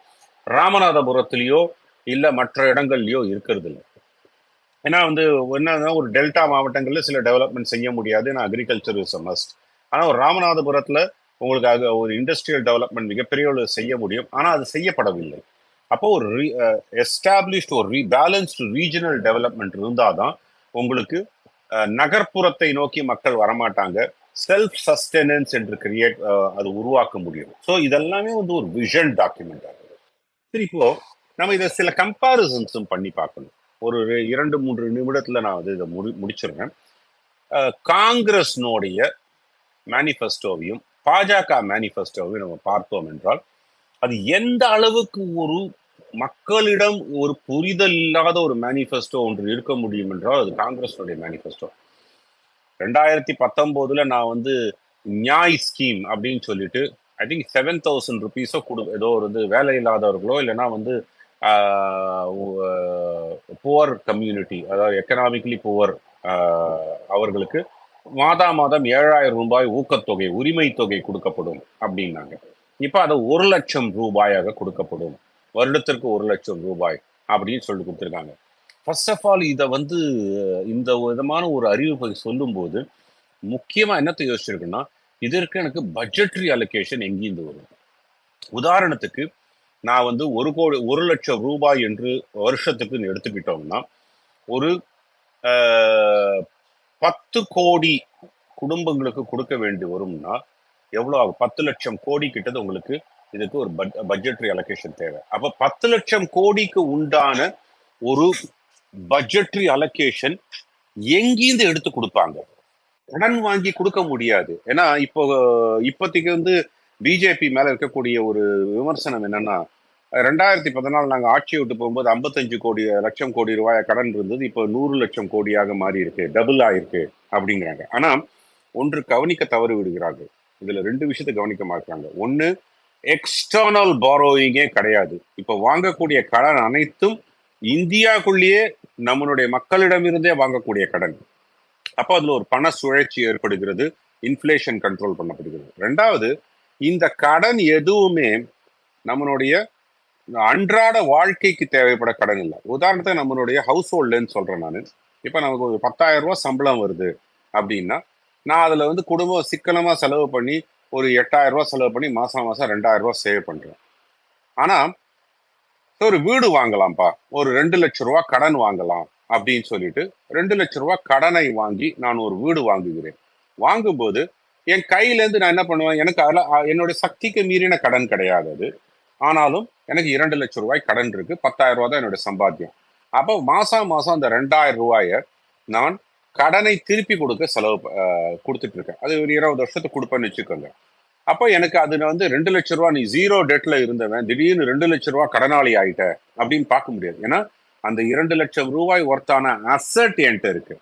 ராமநாதபுரத்துலேயோ இல்லை மற்ற இடங்கள்லையோ இருக்கிறது இல்லை. ஏன்னா வந்து என்னன்னா ஒரு டெல்டா மாவட்டங்களில் சில டெவலப்மெண்ட் செய்ய முடியாது, ஏன்னா அக்ரிகல்ச்சர் இஸ் அ மஸ்ட். ஆனால் ஒரு ராமநாதபுரத்தில் உங்களுக்கு ஒரு இண்டஸ்ட்ரியல் டெவலப்மெண்ட் மிகப்பெரிய செய்ய முடியும், ஆனால் அது செய்யப்படவில்லை. அப்போ ஒரு எஸ்டாப்ளிஷ்ட் ஒரு ரீபேலன்ஸ்டு ரீஜனல் டெவலப்மெண்ட் இருந்தால் தான் உங்களுக்கு நகர்ப்புறத்தை நோக்கி மக்கள் வரமாட்டாங்க, செல்ஃப் சஸ்டெனன்ஸ் என்று கிரியேட் அது உருவாக்க முடியும். ஸோ இதெல்லாமே வந்து ஒரு விஷன் டாக்குமெண்ட் ஆகுது. சரி, இப்போ நம்ம இதை சில கம்பேரிசன்ஸும் பண்ணி பார்க்கணும். ஒரு 2-3 நிமிடத்துல நான் வந்து இதை முடிச்சிருக்கேன். காங்கிரஸ்னுடைய மேனிஃபெஸ்டோவையும் பாஜக மேனிஃபெஸ்டோவையும் நம்ம பார்த்தோம் என்றால் அது எந்த அளவுக்கு ஒரு மக்களிடம் ஒரு புரிதல் இல்லாத ஒரு மேனிஃபெஸ்டோ ஒன்று இருக்க முடியும் என்றால் அது காங்கிரஸுடைய மேனிஃபெஸ்டோ. 2019 நான் வந்து நியாய் ஸ்கீம் அப்படின்னு சொல்லிட்டு ஐ திங்க் 7,000 rupees ஏதோ ஒரு வேலை இல்லாதவர்களோ இல்லைன்னா வந்து புவர் கம்யூனிட்டி, அதாவது எக்கனாமிக்கலி புவர் அவர்களுக்கு மாதம் 7,000 ரூபாய் ஊக்கத்தொகை, உரிமை தொகை கொடுக்கப்படும் அப்படின்னாங்க. இப்போ அதை 1 லட்சம் ரூபாயாக கொடுக்கப்படும், வருடத்திற்கு 1 லட்சம் ரூபாய் அப்படின்னு சொல்லி கொடுத்துருக்காங்க. ஃபர்ஸ்ட் ஆஃப் ஆல் இதை வந்து இந்த விதமான ஒரு அறிவிப்பை சொல்லும்போது முக்கியமா என்னத்தை யோசிச்சிருக்குன்னா, இதற்கு எனக்கு பட்ஜெட்ரி அலோகேஷன் எங்கேருந்து வரும்? உதாரணத்துக்கு நான் வந்து 1 லட்சம் ரூபாய் என்று வருஷத்துக்கு எடுத்துக்கிட்டோம்னா, ஒரு 10 கோடி குடும்பங்களுக்கு கொடுக்க வேண்டி வரும்னா எவ்வளவு ஆகும்? 10 லட்சம் கோடி கிட்டது உங்களுக்கு இதுக்கு ஒரு பட்ஜெட்ரி அலோகேஷன் தேவை. அப்ப 10 லட்சம் கோடிக்கு உண்டான ஒரு பட்ஜெட்ரி அலோகேஷன் எங்கேருந்து எடுத்து கொடுப்பாங்க? கடன் வாங்கி கொடுக்க முடியாது. ஏன்னா இப்போதைக்கு வந்து பிஜேபி மேல இருக்கக்கூடிய ஒரு விமர்சனம் என்னன்னா, 2014 நாங்க ஆட்சியை விட்டு போகும்போது 55 லட்சம் கோடி ரூபாய் கடன் இருந்தது, இப்போ 100 லட்சம் கோடியாக மாறி இருக்கு, டபுள் ஆயிருக்கு அப்படிங்கிறாங்க. ஆனா ஒன்று கவனிக்க தவறு விடுகிறார்கள். இதுல 2 விஷயத்தை கவனிக்க மாட்டாங்க. ஒண்ணு, எக்ஸ்டர்னல் பாரோயிங்கே கிடையாது. இப்ப வாங்கக்கூடிய கடன் அனைத்தும் இந்தியாக்குள்ளேயே நம்மளுடைய மக்களிடமிருந்தே வாங்கக்கூடிய கடன். அப்போ அதுல ஒரு பண சுழற்சி ஏற்படுகிறது, இன்ஃப்ளேஷன் கண்ட்ரோல் பண்ணப்படுகிறது. 2வது, இந்த கடன் எதுவுமே நம்மளுடைய அன்றாட வாழ்க்கைக்கு தேவைப்பட கடன் இல்லை. உதாரணத்துக்கு நம்மளுடைய ஹவுஸ் ஹோல்டுன்னு சொல்றேன் நான். இப்ப நமக்கு ஒரு 10,000 ரூபாய் சம்பளம் வருது அப்படின்னா, நான் அதுல வந்து குடும்பம் சிக்கனமா செலவு பண்ணி ஒரு 8,000 ரூபாய் செலவு பண்ணி மாசம் 2,000 ரூபாய் சேவ் பண்றேன். ஆனா ஒரு வீடு வாங்கலாம்ப்பா, ஒரு 2 லட்சம் ரூபாய் கடன் வாங்கலாம் அப்படின்னு சொல்லிட்டு 2 லட்சம் ரூபாய் கடனை வாங்கி நான் ஒரு வீடு வாங்குகிறேன். வாங்கும்போது என் கையில இருந்து நான் என்ன பண்ணுவேன், எனக்கு அதுல என்னுடைய சக்திக்கு மீறின கடன் கிடையாது அது. ஆனாலும் எனக்கு 2 லட்சம் ரூபாய் கடன் இருக்கு, 10,000 ரூபாய் தான் என்னுடைய சம்பாத்தியம். அப்போ மாசம் அந்த 2,000 ரூபாயை நான் கடனை திருப்பி கொடுக்க கொடுத்துட்டு இருக்கேன். அது ஒரு 20 வருஷத்துக்கு கொடுப்பேன்னு வச்சுக்கோங்க. அப்போ எனக்கு அதுல வந்து 2 லட்சம் ரூபாய், நீ 0 டெட்ல இருந்தவன் திடீர்னு 2 லட்சம் ரூபாய் கடனாளி ஆயிட்ட அப்படின்னு பார்க்க முடியாது. ஏன்னா அந்த 2 லட்சம் ரூபாய் ஒர்த்தான அசட் என்கிட்ட இருக்கு.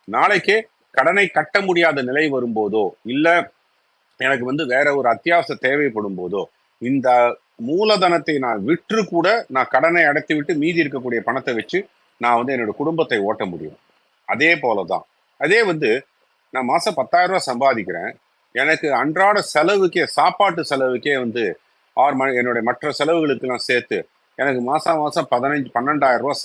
நாளைக்கே கடனை கட்ட முடியாத நிலை வரும்போதோ இல்ல எனக்கு வந்து வேற ஒரு அத்தியாவசிய தேவைப்படும் போதோ இந்த மூலதனத்தை நான் விற்று கூட நான் கடனை அடைத்து விட்டு மீதி இருக்கக்கூடிய பணத்தை வச்சு நான் வந்து என்னோட குடும்பத்தை ஓட்ட முடியும். அதே போலதான் அதே வந்து நான் மாசம் 10,000 ரூபாய் சம்பாதிக்கிறேன், எனக்கு அன்றாட செலவுக்கே, சாப்பாட்டு செலவுக்கே வந்து என்னுடைய மற்ற செலவுகளுக்கு எல்லாம் சேர்த்து எனக்கு மாசம் 12,000 ரூபாய்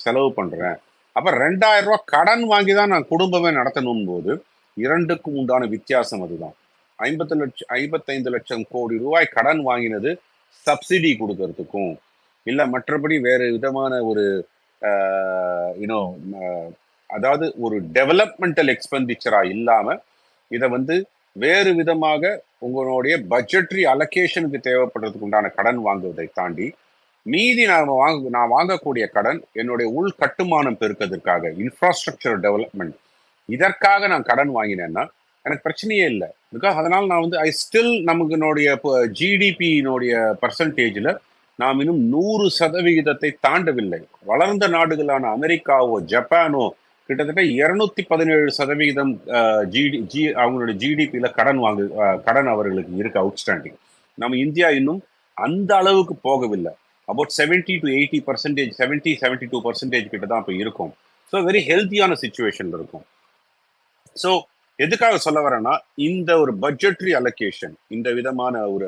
செலவு பண்றேன். அப்ப 2,000 ரூபாய் கடன் வாங்கி தான் நான் குடும்பமே நடத்தணும் போது இரண்டுக்கும் உண்டான வித்தியாசம் அதுதான். 55 லட்சம் கோடி ரூபாய் கடன் வாங்கினது சப்சிடி கொடுக்கறதுக்கும் இல்ல மற்றபடி வேறு விதமான ஒரு அதாவது ஒரு டெவலப்மெண்டல் எக்ஸ்பெண்டிச்சரா இல்லாம இதை வந்து வேறு விதமாக உங்களுடைய பட்ஜெட்ரி அலோகேஷனுக்கு தேவைப்படுறதுக்கு உண்டான கடன் வாங்குவதை தாண்டி மீதி நான் வாங்கக்கூடிய கடன் என்னுடைய உள் கட்டுமானம் பெருக்கிறதுக்காக, இன்ஃப்ராஸ்ட்ரக்சர் டெவலப்மெண்ட், இதற்காக நான் கடன் வாங்கினேன்னா எனக்கு பிரச்சனையே இல்லை. பிகாஸ் அதனால நான் வந்து நமக்கு ஜிடிபியினுடைய பர்சன்டேஜ்ல நாம் இன்னும் 100% தாண்டவில்லை. வளர்ந்த நாடுகளான அமெரிக்காவோ ஜப்பானோ கிட்டத்தட்ட 217% அவங்களுடைய ஜிடிபியில கடன் அவர்களுக்கு இருக்கு அவுட்ஸ்டாண்டிங். நம்ம இந்தியா இன்னும் அந்த அளவுக்கு போகவில்லை. அபவுட் 70 to 80%, 72% கிட்ட தான் இப்போ இருக்கும். ஸோ வெரி ஹெல்த்தியான சிச்சுவேஷன்ல இருக்கும். ஸோ எதுக்காக சொல்ல வரேன்னா, இந்த ஒரு பட்ஜெட்ரி அலோகேஷன், இந்த விதமான ஒரு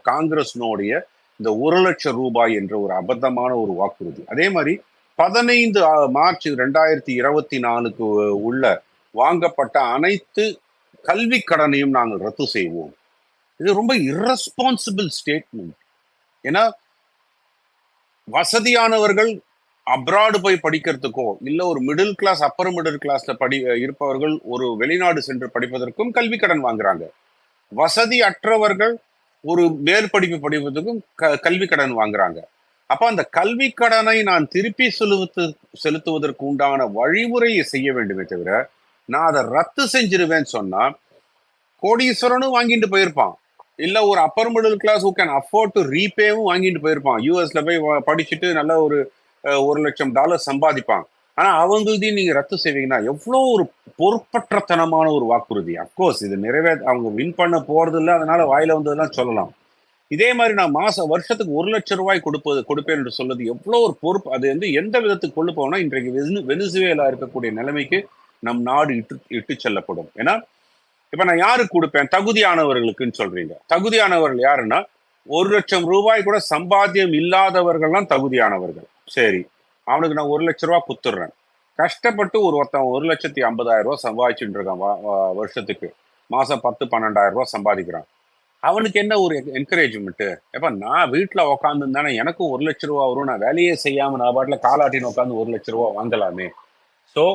காங்கிரஸ்னுடைய இந்த 1 லட்சம் ரூபாய் என்ற ஒரு அபத்தமான ஒரு வாக்குறுதி. அதே மாதிரி 15 மார்ச் 2024 உள்ள வாங்கப்பட்ட அனைத்து கல்வி கடனையும் நாங்கள் ரத்து செய்வோம். இது ரொம்ப இரஸ்பான்சிபிள் ஸ்டேட்மெண்ட். ஏன்னா வசதியானவர்கள் அப்ராடு போய் படிக்கிறதுக்கோ இல்ல ஒரு மிடில் கிளாஸ், அப்பர் மிடில் கிளாஸ்ல இருப்பவர்கள் ஒரு வெளிநாடு சென்று படிப்பதற்கும் கல்வி கடன் வாங்குறாங்க. வசதி அற்றவர்கள் ஒரு மேற்படிப்பு படிப்பதற்கும் கல்வி கடன் வாங்குறாங்க. அப்ப அந்த கல்வி கடனை நான் திருப்பி செலுத்துவதற்கு உண்டான வழிமுறையை செய்ய வேண்டுமே தவிர நான் அதை ரத்து செஞ்சிருவேன்னு சொன்னா கோடீஸ்வரனும் வாங்கிட்டு போயிருப்பான், இல்ல ஒரு upper middle class who can afford to ரீபேவும் வாங்கிட்டு போயிருப்பான். யூஎஸ்ல போய் படிச்சுட்டு நல்ல ஒரு $1 லட்சம் சம்பாதிப்பான். ஆனா அவங்கள்தையும் நீங்க ரத்து செய்வீங்கன்னா எவ்வளவு ஒரு பொறுப்பற்றத்தனமான ஒரு வாக்குறுதி. அப்கோர்ஸ் இது அவங்க வின் பண்ண போறது இல்லை, அதனால வாயில வந்ததெல்லாம் சொல்லலாம். இதே மாதிரி நான் வருஷத்துக்கு 1 லட்சம் ரூபாய் கொடுப்பேன் என்று சொல்றது எவ்வளவு ஒரு பொறுப்பு. அது வந்து எந்த விதத்துக்கு கொண்டு போனா இன்றைக்கு வெனிசுவேலா இருக்கக்கூடிய நிலைமைக்கு நம் நாடு இட்டு செல்லப்படும். ஏன்னா இப்ப நான் யாருக்கு கொடுப்பேன்? தகுதியானவர்களுக்குன்னு சொல்றீங்க. தகுதியானவர்கள் யாருன்னா 1 லட்சம் ரூபாய் கூட சம்பாத்தியம் இல்லாதவர்கள்லாம் தகுதியானவர்கள். சரி, அவனுக்கு நான் 1 லட்சம் ரூபாய் குத்துடுறேன். கஷ்டப்பட்டு ஒருத்தன் 1,50,000 சம்பாதிச்சுட்டு இருக்கான் வருஷத்துக்கு, மாசம் 10-12,000 சம்பாதிக்கிறான். அவனுக்கு என்ன ஒரு என்கரேஜ்மெண்ட்? எப்ப நான் வீட்டுல உக்காந்து தானே எனக்கும் 1,00,000 வரும், நான் வேலையே செய்யாம நான் பாட்டுல காலாட்டின்னு உட்காந்து 1,00,000 வாங்கலாமே. ஸோ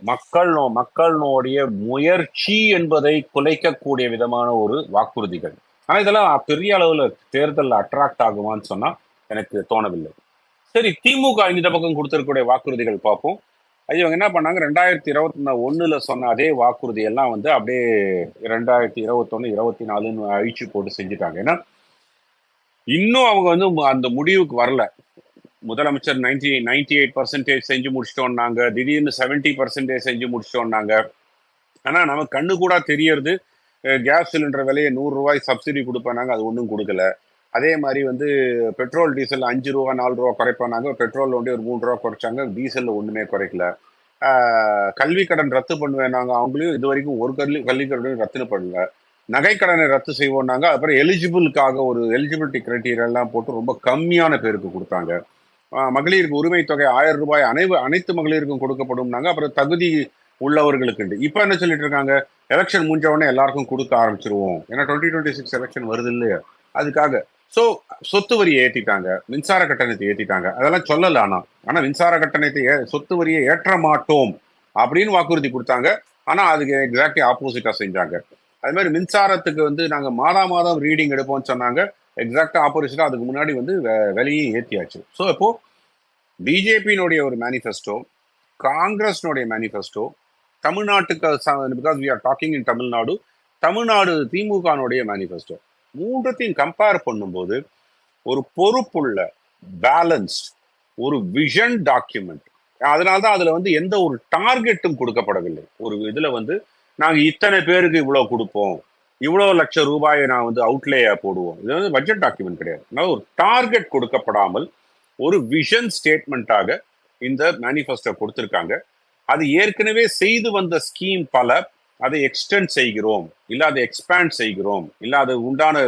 மக்களுடைய முயற்சி என்பதை குலைக்கக்கூடிய விதமான ஒரு வாக்குறுதிகள். ஆனா இதெல்லாம் பெரிய அளவுல தேர்தல் அட்ராக்ட் ஆகுமான்னு சொன்னா எனக்கு தோணவில்லை. சரி, திமுக இந்த பக்கம் கொடுத்திருக்கக்கூடிய வாக்குறுதிகள் பார்ப்போம். அது இவங்க என்ன பண்ணாங்க, 2021 சொன்ன அதே வாக்குறுதி எல்லாம் வந்து அப்படியே 2021, 24 அழிச்சு போட்டு செஞ்சுட்டாங்க. ஏன்னா இன்னும் அவங்க வந்து அந்த முடிவுக்கு வரல. முதலமைச்சர் 98% செஞ்சு முடிச்சிட்டோம்னாங்க, திடீர்னு 70% செஞ்சு முடிச்சிட்டோம்னாங்க. ஆனா நமக்கு கண்ணு கூட தெரியறது, கேஸ் சிலிண்டர் விலையை 100 ரூபாய் சப்சிடி கொடுப்பானாங்க, அது ஒன்றும் கொடுக்கல. அதே மாதிரி வந்து பெட்ரோல் டீசல் 5 ரூபா 4 ரூபா குறைப்பானாங்க, பெட்ரோல் வந்து ஒரு 3 ரூபா குறைச்சாங்க, டீசல்ல ஒண்ணுமே குறைக்கல. கல்வி கடன் ரத்து பண்ணுவேனாங்க, அவங்களையும் இது வரைக்கும் ஒரு கல்வி கடன் ரத்து பண்ணல. நகைக்கடனை ரத்து செய்வோம்னாங்க, அப்புறம் எலிஜிபிளுக்காக ஒரு எலிஜிபிலிட்டி கிரைட்டீரியா எல்லாம் போட்டு ரொம்ப கம்மியான பேருக்கு கொடுத்தாங்க. மகளிருக்கு உரிமை தொகை 1000 ரூபாய் அனைத்து மகளிருக்கும் கொடுக்கப்படும்னாங்க, அப்புறம் தகுதி உள்ளவர்களுக்கு. இப்ப என்ன சொல்லிட்டு இருக்காங்க, எலெக்ஷன் முடிஞ்ச உடனே எல்லாருக்கும் கொடுக்க ஆரம்பிச்சிருவோம், ஏன்னா 2026 எலெக்ஷன் வருது இல்லையா, அதுக்காக. சோ சொத்து வரியை ஏத்திட்டாங்க, மின்சார கட்டணத்தை ஏத்திட்டாங்க, அதெல்லாம் சொல்லல. ஆனா மின்சார கட்டணத்தை சொத்து வரியை ஏற்ற மாட்டோம் அப்படின்னு வாக்குறுதி கொடுத்தாங்க. ஆனா அதுக்கு எக்ஸாக்ட்லி ஆப்போசிட்டா செஞ்சாங்க. அது மாதிரி மின்சாரத்துக்கு வந்து நாங்க மாதம் ரீடிங் எடுப்போம்னு சொன்னாங்க, எக்ஸாக்டா ஆப்போசிட்டா அதுக்கு முன்னாடி வந்து விலையை ஏத்தியாச்சு. ஸோ இப்போ பிஜேபியினுடைய ஒரு மேனிஃபெஸ்டோ, காங்கிரஸ்னுடைய மேனிஃபெஸ்டோ, தமிழ்நாட்டுக்கு, because we are talking in Tamil Nadu திமுகனுடைய மேனிஃபெஸ்டோ, மூன்றத்தையும் கம்பேர் பண்ணும்போது ஒரு பொறுப்புள்ள பேலன்ஸ்ட் ஒரு விஷன் டாக்குமெண்ட். அதனால்தான் அதுல வந்து எந்த ஒரு டார்கெட்டும் கொடுக்கப்படவில்லை. ஒரு இதுல வந்து நாங்க இத்தனை பேருக்கு இவ்வளவு கொடுப்போம், இவ்வளவு லட்சம் ரூபாயை நான் வந்து அவுட்லேயா போடுவோம், இது வந்து பட்ஜெட் டாக்குமெண்ட் கிடையாது. அதனால ஒரு டார்கெட் கொடுக்கப்படாமல் ஒரு விஷன் ஸ்டேட்மெண்ட்டாக இந்த மேனிஃபெஸ்டோ கொடுத்திருக்காங்க. அது ஏற்கனவே செய்து வந்த ஸ்கீம் பல, அதை எக்ஸ்டெண்ட் செய்கிறோம், இல்ல அதை எக்ஸ்பேண்ட் செய்கிறோம், இல்ல அது உண்டான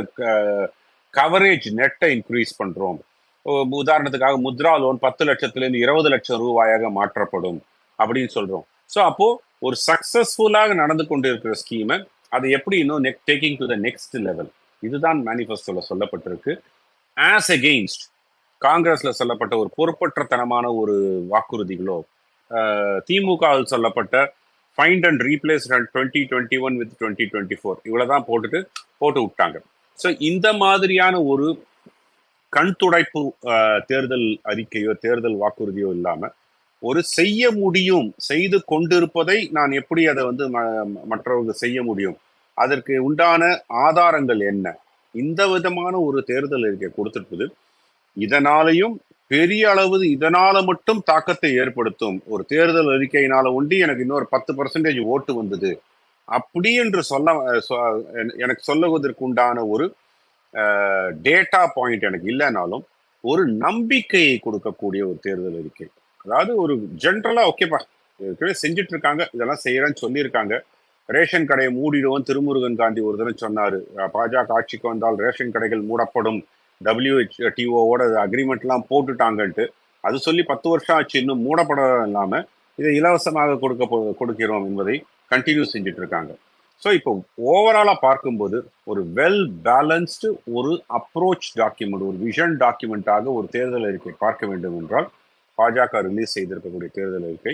கவரேஜ் நெட்டை இன்க்ரீஸ் பண்றோம். உதாரணத்துக்காக முத்ரா லோன் 10 லட்சத்திலிருந்து 20 லட்சம் ரூபாயாக மாற்றப்படும் அப்படின்னு சொல்றோம். ஸோ அப்போ ஒரு சக்சஸ்ஃபுல்லாக நடந்து கொண்டு இருக்கிற ஸ்கீமை அதை எப்படி இன்னும் taking to the next level, இதுதான் மேனிஃபெஸ்டோல சொல்லப்பட்டிருக்கு. ஆஸ் அகெயின்ஸ்ட் காங்கிரஸ்ல சொல்லப்பட்ட ஒரு பொறுப்பற்றத்தனமான ஒரு வாக்குறுதிகளோ, திமுகவில் சொல்லப்பட்ட ஃபைண்ட் அண்ட் ரீப்ளேஸ் 2021 with 2024 இவ்வளவுதான் போட்டு விட்டாங்க. ஸோ இந்த மாதிரியான ஒரு கண் துடைப்பு தேர்தல் அறிக்கையோ தேர்தல் வாக்குறுதியோ இல்லாம ஒரு செய்ய முடியும், செய்து கொண்டிருப்பதை நான் எப்படி அதை வந்து மற்றவங்க செய்ய முடியும், அதற்கு உண்டான ஆதாரங்கள் என்ன, இந்த விதமான ஒரு தேர்தல் அறிக்கை கொடுத்திருப்பது இதனாலையும் பெரிய அளவு இதனால மட்டும் தாக்கத்தை ஏற்படுத்தும். ஒரு தேர்தல் அறிக்கையினால ஒண்டி எனக்கு இன்னொரு 10% ஓட்டு வந்தது அப்படி என்று எனக்கு சொல்லுவதற்கு உண்டான ஒரு டேட்டா பாயிண்ட் எனக்கு இல்லைனாலும் ஒரு நம்பிக்கையை கொடுக்கக்கூடிய ஒரு தேர்தல் அறிக்கை. அதாவது ஒரு ஜென்ரலா ஓகேப்பா செஞ்சுட்டு இருக்காங்க, இதெல்லாம் செய்யறேன்னு சொல்லியிருக்காங்க. ரேஷன் கடையை மூடிடுவோம், திருமுருகன் காந்தி ஒரு தினம் சொன்னாரு, பாஜக ஆட்சிக்கு வந்தால் ரேஷன் கடைகள் மூடப்படும், WTOவோட அக்ரிமெண்ட்லாம் போட்டுட்டாங்கன்ட்டு. அது சொல்லி 10 வருஷம் ஆச்சு, இன்னும் மூடப்பட இல்லாம இதை இலவசமாக கொடுக்கிறோம் என்பதை கண்டினியூ செஞ்சுட்டு இருக்காங்க. ஸோ இப்போ ஓவராலா பார்க்கும்போது ஒரு வெல் பேலன்ஸ்டு ஒரு அப்ரோச் டாக்குமெண்ட், ஒரு விஷன் டாக்குமெண்ட்டாக ஒரு தேர்தல் அறிக்கை பார்க்க வேண்டும் என்றால் பாஜக ரிலீஸ் செய்திருக்கக்கூடிய தேர்தல் அறிக்கை.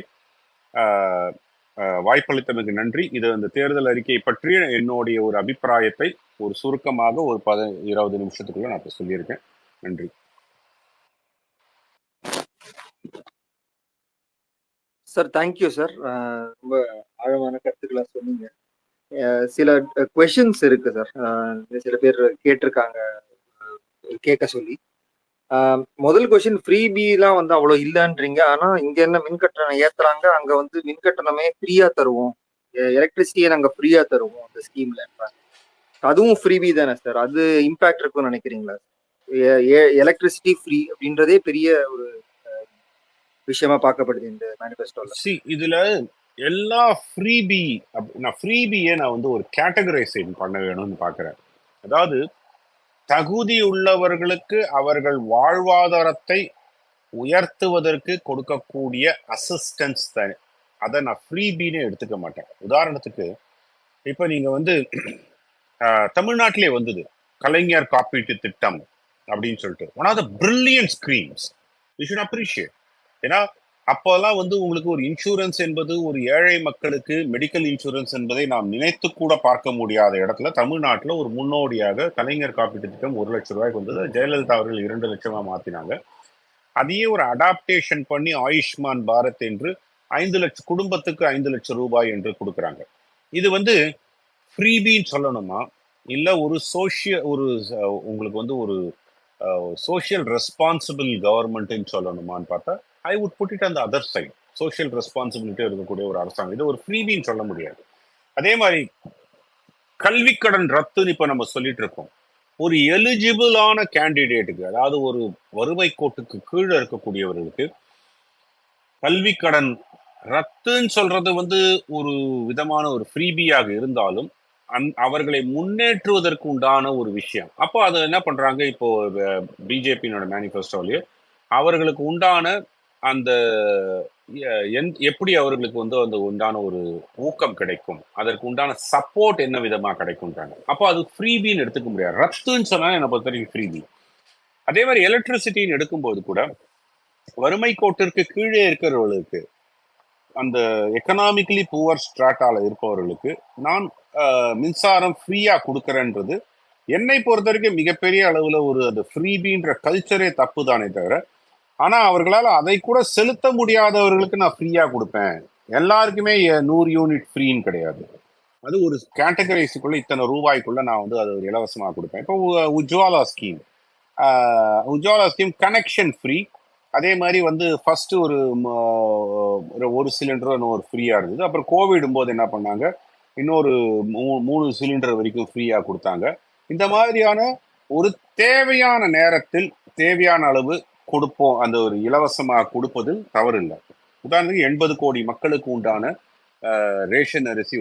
வாய்ப்பளித்தமைக்கு நன்றி. இது அந்த தேர்தல் அறிக்கை பற்றிய என்னுடைய ஒரு அபிப்பிராயத்தை ஒரு சுருக்கமாக ஒரு 20 நிமிஷத்துக்குள்ள நான் இப்ப சொல்லியிருக்கேன். நன்றி. சார் தேங்க்யூ சார், ரொம்ப ஆழமான கருத்துக்களை சொன்னீங்க. சில கொஷின்ஸ் இருக்கு சார், சில பேர் கேட்டிருக்காங்க கேட்க சொல்லி. முதல் கொஸ்டின், ஃப்ரீபிலாம் வந்து அவ்வளோ இல்லைன்றீங்க, ஆனா இங்க என்ன மின்கட்டணம் ஏத்துறாங்க, அங்க வந்து மின்கட்டணமே ஃப்ரீயா தருவோம், எலக்ட்ரிசிட்டியை நாங்க ஃப்ரீயா தருவோம் அந்த ஸ்கீம்ல, அதுவும் ஃப்ரீபி தானே சார்? அது இம்பாக்ட் இருக்கும்னு நினைக்கிறீங்களா? எலக்ட்ரிசிட்டி ஃப்ரீ அப்படின்றதே பெரிய ஒரு விஷயமா பார்க்கப்படுது இந்த மேனிஃபெஸ்டோல. இதுல எல்லா ஃப்ரீபியை நான் வந்து ஒரு கேட்டகரைசேஷன் பண்ண வேணும்னு பாக்குறேன். அதாவது தகுதி உள்ளவர்களுக்கு அவர்கள் வாழ்வாதாரத்தை உயர்த்துவதற்கு கொடுக்கக்கூடிய அசிஸ்டன்ஸ் அதை நான் ஃப்ரீபீனே எடுத்துக்க மாட்டேன். உதாரணத்துக்கு இப்ப நீங்க வந்து தமிழ்நாட்டிலே வந்தது கலைஞர் காப்பீட்டு திட்டம் அப்படின்னு சொல்லிட்டு one of the brilliant schemes you should appreciate. ஏன்னா அப்போல்லாம் வந்து உங்களுக்கு ஒரு இன்சூரன்ஸ் என்பது ஒரு ஏழை மக்களுக்கு மெடிக்கல் இன்சூரன்ஸ் என்பதை நாம் நினைத்து கூட பார்க்க முடியாத இடத்துல தமிழ்நாட்டில் ஒரு முன்னோடியாக கலைஞர் காப்பீட்டு திட்டம் 1 லட்சம் ரூபாய்க்கு வந்தது. ஜெயலலிதா அவர்கள் 2 லட்சமா மாத்தினாங்க. அதையே ஒரு அடாப்டேஷன் பண்ணி ஆயுஷ்மான் பாரத் என்று 5 லட்சம் குடும்பத்துக்கு 5 லட்சம் ரூபாய் என்று கொடுக்குறாங்க. இது வந்து ஃப்ரீபின்னு சொல்லணுமா இல்ல ஒரு உங்களுக்கு வந்து ஒரு சோஷியல் ரெஸ்பான்சிபிள் கவர்மெண்ட்னு சொல்லணுமான்னு பார்த்தா I would put it on the other side. Social responsibility இருக்கக்கூடிய ஒரு அரசாங்கம், இது ஒரு ஃப்ரீபின்னு சொல்ல முடியாது. அதே மாதிரி கல்வி கடன் ரத்துன்னு இப்ப நம்ம சொல்லிட்டு இருக்கோம். ஒரு எலிஜிபிளான கேண்டிடேட்டுக்கு, அதாவது ஒரு வறுமை கோட்டுக்கு கீழே இருக்கக்கூடியவர்களுக்கு கல்வி கடன் ரத்துன்னு சொல்றது வந்து ஒரு விதமான ஒரு ஃப்ரீபியாக இருந்தாலும் அவர்களை முன்னேற்றுவதற்கு உண்டான ஒரு விஷயம். அப்போ அதை என்ன பண்றாங்க, இப்போ பிஜேபியோட மேனிஃபெஸ்டோலயே அவர்களுக்கு உண்டான அந்த எப்படி அவர்களுக்கு வந்து அந்த உண்டான ஒரு ஊக்கம் கிடைக்கும், அதற்கு உண்டான சப்போர்ட் என்ன விதமா கிடைக்கும்ன்றாங்க. அப்போ அது ஃப்ரீபின்னு எடுத்துக்க முடியாது. ரத்துன்னு சொன்னா என்ன பொறுத்த வரைக்கும் ஃப்ரீபி. அதே மாதிரி எலக்ட்ரிசிட்டின்னு எடுக்கும்போது கூட வறுமை கோட்டிற்கு கீழே இருக்கிறவர்களுக்கு, அந்த எக்கனாமிக்கலி புவர் ஸ்ட்ராட்டால இருப்பவர்களுக்கு நான் மின்சாரம் ஃப்ரீயா கொடுக்கறேன்றது என்னை பொறுத்த வரைக்கும் மிகப்பெரிய அளவுல ஒரு அந்த ஃப்ரீபின்ற கல்ச்சரே தப்பு தானே தவிர, ஆனா அவர்களால் அதை கூட செலுத்த முடியாதவர்களுக்கு நான் ஃப்ரீயா கொடுப்பேன், எல்லாருக்குமே 100 யூனிட் ஃப்ரீன்னு கிடையாது. அது ஒரு கேட்டகரைஸுக்குள்ள இத்தனை ரூபாய்க்குள்ள நான் வந்து அது ஒரு இலவசமா கொடுப்பேன். இப்போ உஜ்வாலா ஸ்கீம் கனெக்ஷன் ஃப்ரீ. அதே மாதிரி வந்து ஃபர்ஸ்ட் ஒரு சிலிண்டர் இன்னொரு ஃப்ரீயா இருந்தது. அப்புறம் கோவிடும் போது என்ன பண்ணாங்க, இன்னொரு 3 சிலிண்டர் வரைக்கும் ஃப்ரீயா கொடுத்தாங்க. இந்த மாதிரியான ஒரு தேவையான நேரத்தில் தேவையான அளவு கொடுப்போம், அந்த ஒரு இலவசமா கொடுப்பதில் தவறு இல்லை. உதாரணத்துக்கு 80 கோடி மக்களுக்கு உண்டான ரேஷன் அரிசி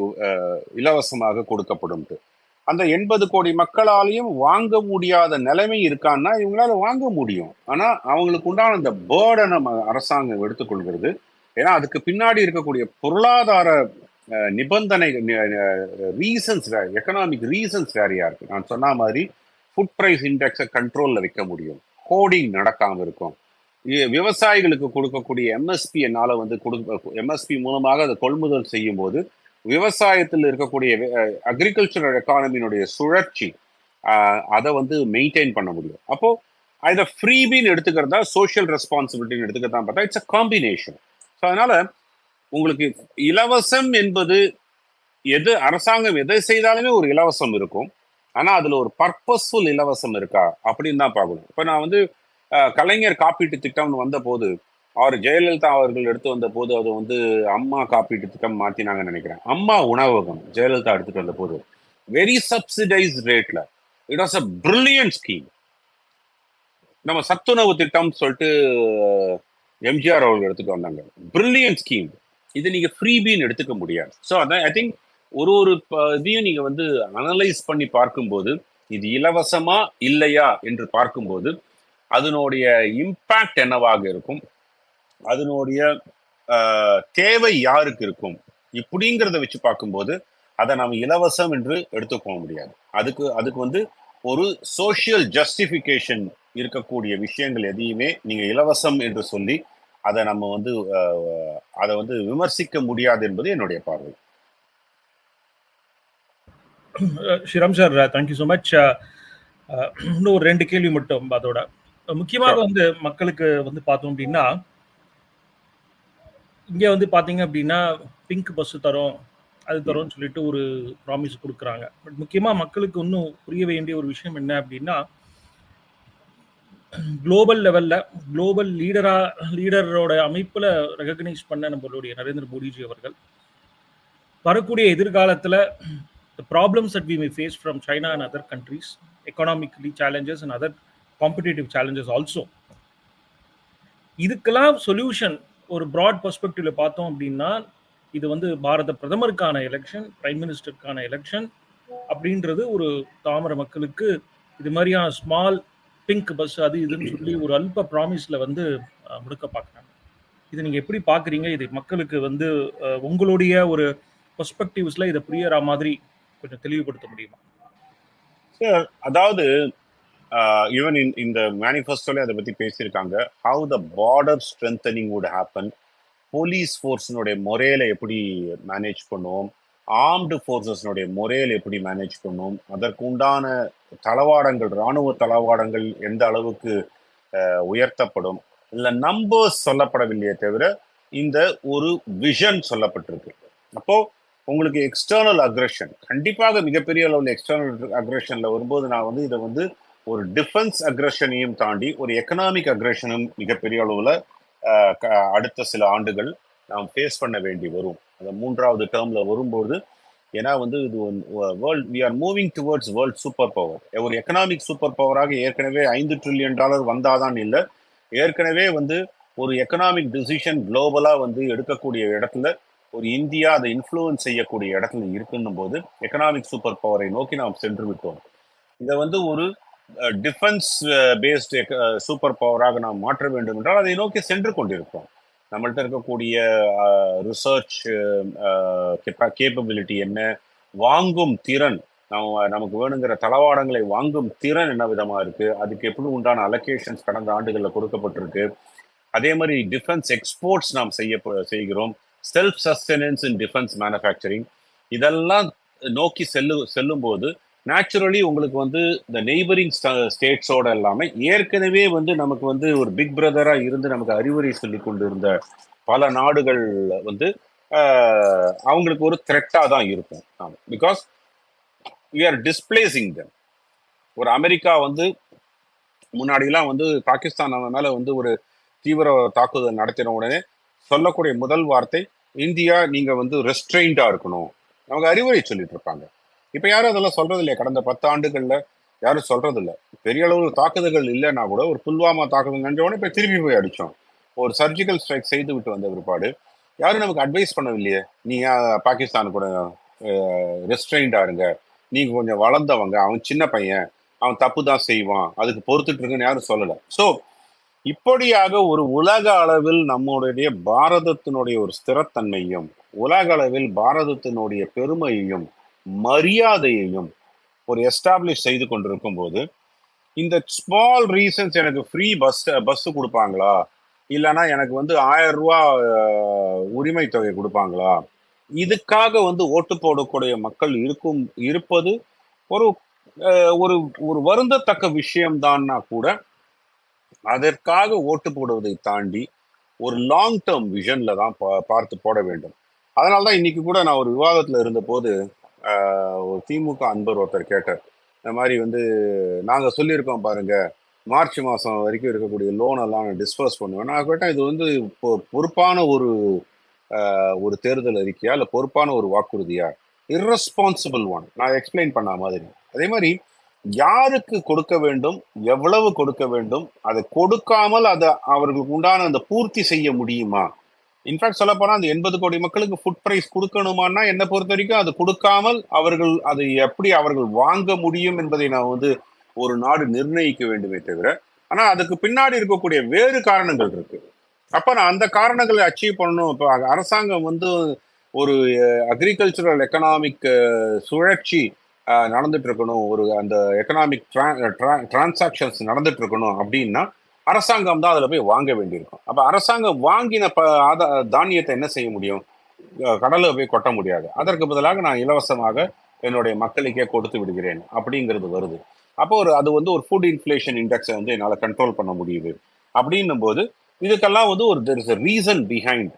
இலவசமாக கொடுக்கப்படும். அந்த 80 கோடி மக்களாலையும் வாங்க முடியாத நிலைமை இருக்கான்னா இவங்களால வாங்க முடியும். ஆனா அவங்களுக்கு உண்டான அந்த பேர்டனை அரசாங்கம் எடுத்துக்கொள்கிறது. ஏன்னா அதுக்கு பின்னாடி இருக்கக்கூடிய பொருளாதார நிபந்தனை ரீசன்ஸ், எக்கனாமிக் ரீசன்ஸ் வேறையா இருக்கு. நான் சொன்ன மாதிரி ஃபுட் பிரைஸ் இண்டெக்ஸை கண்ட்ரோல்ல வைக்க முடியும், கோடிங் நடக்காம இருக்கும், விவசாயிகளுக்கு கொடுக்கக்கூடிய எம்எஸ்பி என்னால வந்து எம்எஸ்பி மூலமாக அதை கொள்முதல் செய்யும் போது விவசாயத்தில் இருக்கக்கூடிய அக்ரிகல்ச்சரல் எக்கானமியினுடைய சுழற்சி அதை வந்து மெயின்டைன் பண்ண முடியும். அப்போ இதை ஃப்ரீபின்னு எடுத்துக்கிறதா சோஷியல் ரெஸ்பான்சிபிலிட்டின்னு எடுத்துக்கிறதா பார்த்தா இட்ஸ் அ காம்பினேஷன். ஸோ அதனால உங்களுக்கு இலவசம் என்பது அரசாங்கம் எதை செய்தாலுமே ஒரு இலவசம் இருக்கும். ஆனா அதுல ஒரு பர்பஸ்ஃபுல் இலவசம் இருக்கா அப்படின்னு தான் பார்க்கணும். இப்ப நான் வந்து கலைஞர் காப்பீட்டு திட்டம்னு வந்த போது அவர் ஜெயலலிதா அவர்கள் எடுத்து வந்த போது அது வந்து அம்மா காப்பீட்டு திட்டம் மாத்தினாங்கன்னு நினைக்கிறேன். அம்மா உணவகம் ஜெயலலிதா எடுத்துட்டு வந்த போது வெரி சப்சிடைஸ் ரேட்ல it was a brilliant scheme. நம்ம சத்துணவு திட்டம் சொல்லிட்டு எம்ஜிஆர் அவர்கள் எடுத்துட்டு வந்தாங்க, பிரில்லியன்ட் ஸ்கீம். இது நீங்க ஃப்ரீபின்னு எடுத்துக்க முடியாது. ஸோ அதான் ஐ திங்க் ஒரு இதையும் நீங்க வந்து அனலைஸ் பண்ணி பார்க்கும்போது இது இலவசமா இல்லையா என்று பார்க்கும்போது அதனுடைய இம்பாக்ட் என்னவாக இருக்கும், அதனுடைய தேவை யாருக்கு இருக்கும் இப்படிங்கிறத வச்சு பார்க்கும்போது அதை நம்ம இலவசம் என்று எடுத்துக்க முடியாது. அதுக்கு வந்து ஒரு சோஷியல் ஜஸ்டிஃபிகேஷன் இருக்கக்கூடிய விஷயங்கள் எதையுமே நீங்க இலவசம் என்று சொல்லி அதை நம்ம வந்து அதை வந்து விமர்சிக்க முடியாது என்பது என்னுடைய பார்வை. Sriram sir, thank you so much. இன்னும் ஒரு 2 கேள்வி மட்டும். அதோட முக்கியமாக வந்து மக்களுக்கு வந்து பார்த்தோம் அப்படின்னா, இங்கே வந்து பார்த்தீங்க அப்படின்னா பிங்க் பஸ் தரோம் அது தரோம்னு சொல்லிட்டு ஒரு ப்ராமிஸ் கொடுக்குறாங்க. பட் முக்கியமாக மக்களுக்கு இன்னும் புரிய வேண்டிய ஒரு விஷயம் என்ன அப்படின்னா, குளோபல் லெவலில் குளோபல் லீடரோட அமைப்பில் ரெகக்னைஸ் பண்ண நம்மளுடைய நரேந்திர மோடிஜி அவர்கள் வரக்கூடிய எதிர்காலத்தில் the problems that we may face from China and other countries, economically challenges and other competitive challenges also, இதுக்கெல்லாம் சொல்யூஷன் ஒரு ப்ராட் பெர்ஸ்பெக்டிவ்ல பார்த்தோம் அப்படின்னா இது வந்து பாரத பிரதமருக்கான எலெக்ஷன், பிரைம் மினிஸ்டருக்கான எலெக்ஷன் அப்படின்றது ஒரு தாமர மக்களுக்கு இது மாதிரியான ஸ்மால் பிங்க் பஸ் அது இதுன்னு சொல்லி ஒரு அல்ப ப்ராமிஸ்ல வந்து முடுக்க பார்க்குறாங்க. இது நீங்க எப்படி பாக்குறீங்க? இது மக்களுக்கு வந்து உங்களுடைய ஒரு பெர்ஸ்பெக்டிவ்ஸ்ல இதை புரியற மாதிரி கொஞ்சம் தெளிவுபடுத்த முடியுமா? சார், அதாவது ஈவன் இந்த மேனிஃபெஸ்டோல அதை பத்தி பேசியிருக்காங்க. How the border strengthening would happen, police ஃபோர்ஸினுடைய முறையில எப்படி மேனேஜ் பண்ணுவோம், ஆர்ம்டு ஃபோர்ஸஸ்னுடைய முறையில் எப்படி மேனேஜ் பண்ணுவோம், அதற்கு உண்டான தளவாடங்கள், இராணுவ தளவாடங்கள் எந்த அளவுக்கு உயர்த்தப்படும், இல்லை நம்பர்ஸ் சொல்லப்படவில்லையே தவிர இந்த ஒரு விஷன் சொல்லப்பட்டிருக்கு. அப்போ உங்களுக்கு எக்ஸ்டர்னல் அக்ரெஷன் கண்டிப்பாக மிகப்பெரிய அளவில் எக்ஸ்டர்னல் அக்ரெஷன்ல வரும்போது நான் வந்து இதை வந்து ஒரு டிஃபென்ஸ் அக்ரெஷனையும் தாண்டி ஒரு எக்கனாமிக் அக்ரெஷனும் மிகப்பெரிய அளவில் அடுத்த சில ஆண்டுகள் நாம் ஃபேஸ் பண்ண வேண்டி வரும். அந்த 3வது டேர்ம்ல வரும்போது, ஏன்னா வந்து இது world, we are moving towards world super power. ஒரு எக்கனாமிக் சூப்பர் பவராக ஏற்கனவே $5 trillion வந்தாதான் இல்லை, ஏற்கனவே வந்து ஒரு எக்கனாமிக் டிசிஷன் குளோபலா வந்து எடுக்கக்கூடிய இடத்துல ஒரு இந்தியா அதை இன்ஃப்ளூயன்ஸ் செய்யக்கூடிய இடத்துல இருக்குன்னும் போது எக்கனாமிக் சூப்பர் பவரை நோக்கி நாம் சென்று விட்டோம். இதை வந்து ஒரு டிஃபென்ஸ் பேஸ்டு சூப்பர் பவராக நாம் மாற்ற வேண்டும் என்றால் அதை நோக்கி சென்று கொண்டிருக்கிறோம். நம்மள்ட்ட இருக்கக்கூடிய ரிசர்ச் கேப்பபிலிட்டி என்ன, வாங்கும் திறன், நமக்கு வேணுங்கிற தளவாடங்களை வாங்கும் திறன் என்ன விதமா இருக்கு, அதுக்கு எப்படி உண்டான அலோகேஷன்ஸ் கடந்த ஆண்டுகளில் கொடுக்கப்பட்டிருக்கு. அதே மாதிரி டிஃபென்ஸ் எக்ஸ்போர்ட்ஸ் நாம் செய்கிறோம். செல்ஃப் சஸ்டெனன்ஸ் இன் டிஃபென்ஸ் மேனுஃபேக்சரிங், இதெல்லாம் நோக்கி செல்லும் போது நேச்சுரலி உங்களுக்கு வந்து இந்த நெய்பரிங் ஸ்டேட்ஸோட எல்லாமே ஏற்கனவே வந்து நமக்கு வந்து ஒரு பிக் பிரதரா இருந்து நமக்கு அறிவுரை சொல்லி கொண்டு இருந்த பல நாடுகள் வந்து அவங்களுக்கு ஒரு த்ரெட்டா தான் இருக்கும். Because we are displacing them. ஒரு அமெரிக்கா வந்து முன்னாடிலாம் வந்து பாகிஸ்தான் மேல வந்து ஒரு தீவிர தாக்குதல் நடத்தின உடனே சொல்லக்கூடிய முதல் வார்த்தை, இந்தியா நீங்க வந்து ரெஸ்ட்ரெயின்டா இருக்கணும், நமக்கு அறிவுரை சொல்லிட்டு இருப்பாங்க. இப்ப யாரும் அதெல்லாம் சொல்றது இல்லையா? கடந்த 10 ஆண்டுகள்ல யாரும் சொல்றது இல்லை. பெரிய அளவு தாக்குதல்கள் இல்லைன்னா கூட ஒரு புல்வாமா தாக்குதல் நினைஞ்ச உடனே இப்ப திருப்பி போய் அடிச்சோம். ஒரு சர்ஜிக்கல் ஸ்ட்ரைக் செய்து விட்டு வந்த பிற்பாடு யாரும் நமக்கு அட்வைஸ் பண்ணவில்லையே, நீங்க பாகிஸ்தான் கூட ரெஸ்ட்ரெயின்டா இருங்க, நீங்க கொஞ்சம் வளர்ந்தவங்க, அவன் சின்ன பையன், அவன் தப்பு தான் செய்வான், அதுக்கு பொறுத்துட்டு இருக்குன்னு யாரும் சொல்லல. ஸோ இப்படியாக ஒரு உலக அளவில் நம்முடைய பாரதத்தினுடைய ஒரு ஸ்திரத்தன்மையும், உலக அளவில் பாரதத்தினுடைய பெருமையையும் மரியாதையையும் ஒரு எஸ்டாப்ளிஷ் செய்து கொண்டிருக்கும் போது, இந்த ஸ்மால் ரீசன்ஸ், எனக்கு ஃப்ரீ பஸ் கொடுப்பாங்களா, இல்லைன்னா எனக்கு வந்து 1000 ரூபாய் உரிமை தொகை கொடுப்பாங்களா, இதுக்காக வந்து ஓட்டு போடக்கூடிய மக்கள் இருப்பது ஒரு ஒரு ஒரு வருந்தத்தக்க விஷயம்தான்னா கூட அதற்காக ஓட்டு போடுவதை தாண்டி ஒரு லாங் டேர்ம் விஷன்ல தான் பார்த்து போட வேண்டும். அதனால்தான் இன்னைக்கு கூட நான் ஒரு விவாதத்துல இருந்த போது ஒரு திமுக அன்பர் ஒருத்தர் கேட்டார், இந்த மாதிரி வந்து நாங்க சொல்லியிருக்கோம் பாருங்க, மார்ச் மாசம் வரைக்கும் இருக்கக்கூடிய லோன் எல்லாம் டிஸ்பர்ஸ் பண்ணுவேன். நான் கேட்டேன், இது வந்து பொறுப்பான ஒரு தேர்தல் அறிக்கையா இல்ல பொறுப்பான ஒரு வாக்குறுதியா? Irresponsible one. நான் எக்ஸ்பிளைன் பண்ண மாதிரி. அதே மாதிரி யாருக்கு கொடுக்க வேண்டும், எவ்வளவு கொடுக்க வேண்டும், அதை கொடுக்காமல் அதை அவர்களுக்கு உண்டான அந்த பூர்த்தி செய்ய முடியுமா? இன்ஃபேக்ட் சொல்ல போனா அந்த 80 கோடி மக்களுக்கு ஃபுட் பிரைஸ் கொடுக்கணுமான்னா என்னை பொறுத்த வரைக்கும் அது கொடுக்காமல் அவர்கள் அதை எப்படி அவர்கள் வாங்க முடியும் என்பதை நான் வந்து ஒரு நாடு நிர்ணயிக்க வேண்டுமே தவிர, ஆனா அதுக்கு பின்னாடி இருக்கக்கூடிய வேறு காரணங்கள் இருக்கு. அப்ப நான் அந்த காரணங்களை அச்சீவ் பண்ணணும். இப்போ அரசாங்கம் வந்து ஒரு அக்ரிகல்ச்சரல் எக்கனாமிக் சுழற்சி நடந்துட்டு இருக்கணும், ஒரு அந்த எக்கனாமிக் டிரான்சாக்ஷன்ஸ் நடந்துட்டு இருக்கணும் அப்படின்னா அரசாங்கம் தான் அதுல போய் வாங்க வேண்டியிருக்கும். அப்ப அரசாங்கம் வாங்கின தானியத்தை என்ன செய்ய முடியும்? கடலை போய் கொட்ட முடியாது. அதற்கு பதிலாக நான் இலவசமாக என்னுடைய மக்களுக்கே கொடுத்து விடுகிறேன் அப்படிங்கிறது வருது. அப்போ அது வந்து ஒரு ஃபுட் இன்ஃப்ளேஷன் இண்டெக்ஸை வந்து என்னால் கண்ட்ரோல் பண்ண முடியுது. அப்படின்னும் போது இதுக்கெல்லாம் வந்து ஒரு there is a reason behind.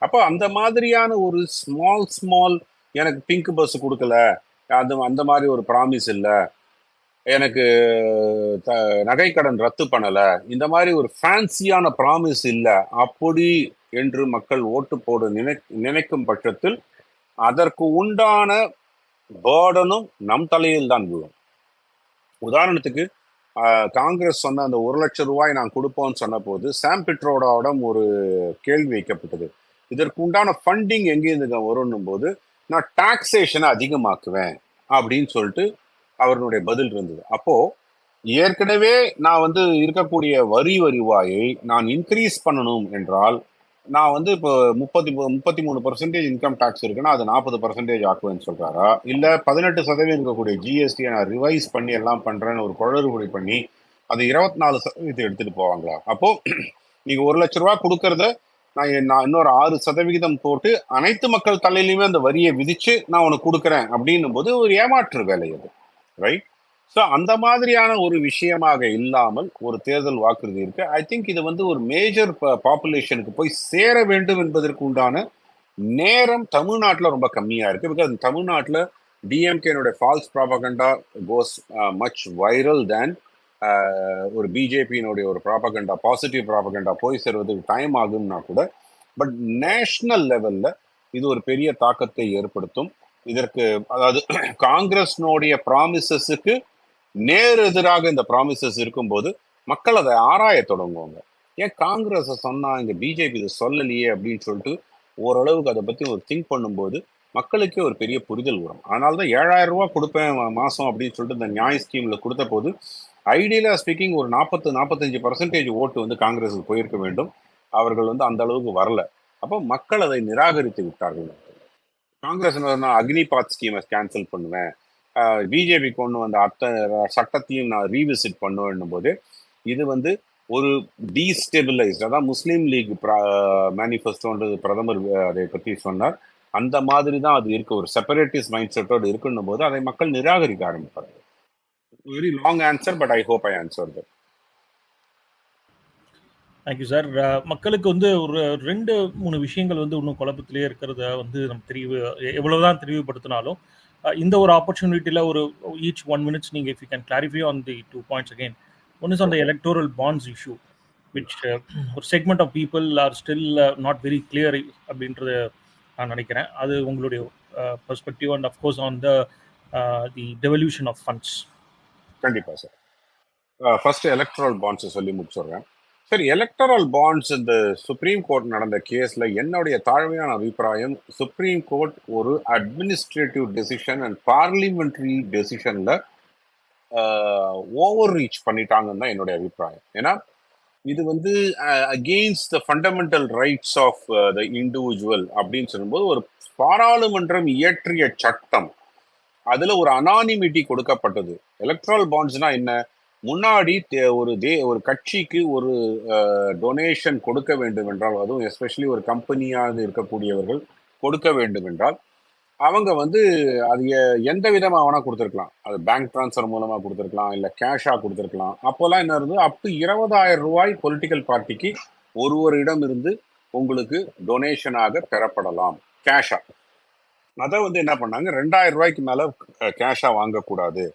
அப்போ அந்த மாதிரியான ஒரு ஸ்மால் எனக்கு பிங்க் பஸ் கொடுக்கல, அந்த மாதிரி ஒரு ப்ராமிஸ் இல்லை, எனக்கு நகைக்கடன் ரத்து பண்ணல, இந்த மாதிரி ஒரு ஃபேன்சியான ப்ராமிஸ் இல்லை, அப்படி என்று மக்கள் ஓட்டு போட நினைக்கும் பட்சத்தில் அதற்கு உண்டான பேர்டனும் நம் தலையில் தான் விழும். உதாரணத்துக்கு காங்கிரஸ் சொன்ன அந்த 1 லட்சம் ரூபாய் நான் கொடுப்போம்னு சொன்ன போது சாம் பிட்ரோடாவிடம் ஒரு கேள்வி வைக்கப்பட்டது, இதற்கு உண்டான ஃபண்டிங் எங்கேருந்து வரும்னும் போது நான் டாக்ஸேஷனை அதிகமாக்குவேன் அப்படின்னு சொல்லிட்டு அவர்களுடைய பதில் இருந்தது. அப்போ ஏற்கனவே நான் வந்து இருக்கக்கூடிய வரி வருவாயை நான் இன்க்ரீஸ் பண்ணணும் என்றால் நான் வந்து இப்போ 33% இன்கம் டாக்ஸ் இருக்குன்னா அது 40% ஆக்குவேன்னு சொல்றாரா, இல்ல 18% இருக்கக்கூடிய ஜிஎஸ்டி நான் ரிவைஸ் பண்ணி எல்லாம் பண்றேன்னு ஒரு குளறுபடி பண்ணி அது 24% எடுத்துட்டு போவாங்களா? அப்போ நீங்க 1,00,000 கொடுக்கறத நான் இன்னொரு 6% போட்டு அனைத்து மக்கள் தலையிலுமே அந்த வரியை விதிச்சு நான் உனக்கு கொடுக்குறேன் அப்படின்னும் போது ஒரு ஏமாற்று வேலை அது, ரைட்? ஸோ அந்த மாதிரியான ஒரு விஷயமாக இல்லாமல் ஒரு தேர்தல் வாக்குறுதி இருக்கு. ஐ திங்க் இது வந்து ஒரு மேஜர் பாப்புலேஷனுக்கு போய் சேர வேண்டும் என்பதற்கு உண்டான நேரம் தமிழ்நாட்டில் ரொம்ப கம்மியா இருக்கு. பிகாஸ் தமிழ்நாட்டில் டிஎம்கேனுடைய ஃபால்ஸ் ப்ராபகண்டா கோஸ் மச் வைரல் தேன் ஒரு பிஜேபியினுடைய ஒரு ப்ராபகண்டா, பாசிட்டிவ் ப்ராபகண்டா போய் சேர்வதற்கு டைம் ஆகும்னா கூட, பட் நேஷனல் லெவல்ல இது ஒரு பெரிய தாக்கத்தை ஏற்படுத்தும். இதற்கு அதாவது காங்கிரஸ்னுடைய ப்ராமிசஸுக்கு நேர் எதிராக இந்த ப்ராமிசஸ் இருக்கும்போது மக்கள் அதை ஆராய தொடங்குவாங்க. ஏன் காங்கிரஸ் சொன்னா இங்க பிஜேபி இதை சொல்லலையே அப்படின்னு சொல்லிட்டு ஓரளவுக்கு அதை பத்தி ஒரு திங்க் பண்ணும்போது மக்களுக்கே ஒரு பெரிய புரிதல் வரும். அதனாலதான் 7,000 ரூபாய் கொடுப்பேன் மாசம் அப்படின்னு சொல்லிட்டு இந்த நியாய ஸ்கீம்ல கொடுத்த போது ஐடியலா ஸ்பீக்கிங் ஒரு 40-45% ஓட்டு வந்து காங்கிரஸுக்கு போயிருக்க வேண்டும். அவர்கள் வந்து அந்த அளவுக்கு வரல. அப்போ மக்கள் அதை நிராகரித்து விட்டார்கள். காங்கிரஸ் அக்னிபாத் ஸ்கீமை கேன்சல் பண்ணுவேன், பிஜேபி கொண்டு வந்த சட்டத்தையும் நான் ரீவிசிட் பண்ணுவேன் போது இது வந்து ஒரு டீஸ்டெபிளைஸ்ட், அதான் முஸ்லீம் லீக் மேனிஃபெஸ்டோன்றது பிரதமர் அதை பற்றி சொன்னார். அந்த மாதிரி தான் அது இருக்கு, ஒரு செப்பரேட்டிஸ்ட் மைண்ட் செட்டோடு இருக்குன்னும் போது அதை மக்கள் நிராகரிக்க ஆரம்பிப்பாங்க. Very long answer, but I hope I answer that. Thank you sir. மக்களுக்கு வந்து ஒரு 2-3 விஷயங்கள் வந்து இன்னும் குழப்பத்திலே இருக்கிறத வந்து நம்ம எவ்வளவுதான் தெளிவுபடுத்தினாலும் இந்த ஒரு ஆப்பர்ச்சுனிட்டியில் ஒரு ஈச் 1 minute நீங்கள் if you can clarify on the 2 points again. One is on the electoral bonds issue, which ஒரு segment of people are still not very clear அப்படின்றத நான் நினைக்கிறேன். அது உங்களுடைய perspective and of course on the devolution of funds. கண்டிப்பா sir. First electoral bonds சொல்லி முடிச்சுடுறேன். சரி, எலக்டரல் பாண்ட்ஸ் இந்த சுப்ரீம் கோர்ட் நடந்த கேஸ்ல என்னுடைய தாழ்மையான அபிப்பிராயம், சுப்ரீம் கோர்ட் ஒரு அட்மினிஸ்ட்ரேட்டிவ் டெசிஷன் அண்ட் பார்லிமெண்ட்ரி டெசிஷன்ல ஓவர் ரீச் பண்ணிட்டாங்கன்னு தான் என்னுடைய அபிப்பிராயம். ஏன்னா இது வந்து against the fundamental rights of the individual அப்படின்னு சொல்லும்போது ஒரு பாராளுமன்றம் இயற்றிய சட்டம், அதுல ஒரு அனானிமிட்டி கொடுக்கப்பட்டது. எலக்ட்ரல் பாண்ட்ஸ்னா என்ன? முன்னாடி ஒரு கட்சிக்கு ஒரு டொனேஷன் கொடுக்க வேண்டும் என்றால், அதுவும் எஸ்பெஷலி ஒரு கம்பெனியாக இருக்கக்கூடியவர்கள் கொடுக்க வேண்டும் என்றால் அவங்க வந்து அது எந்த விதமாக வேணா கொடுத்துருக்கலாம். அது பேங்க் டிரான்ஸ்ஃபர் மூலமா கொடுத்துருக்கலாம், இல்லை கேஷா கொடுத்துருக்கலாம். அப்போல்லாம் என்ன இருந்தது, அப் டு 20,000 ரூபாய் பொலிட்டிக்கல் பார்ட்டிக்கு ஒருவரிடம் இருந்து உங்களுக்கு டொனேஷனாக பெறப்படலாம் கேஷா. அதை வந்து என்ன பண்ணாங்க, 2,000 ரூபாய்க்கு மேல கேஷா வாங்கக்கூடாது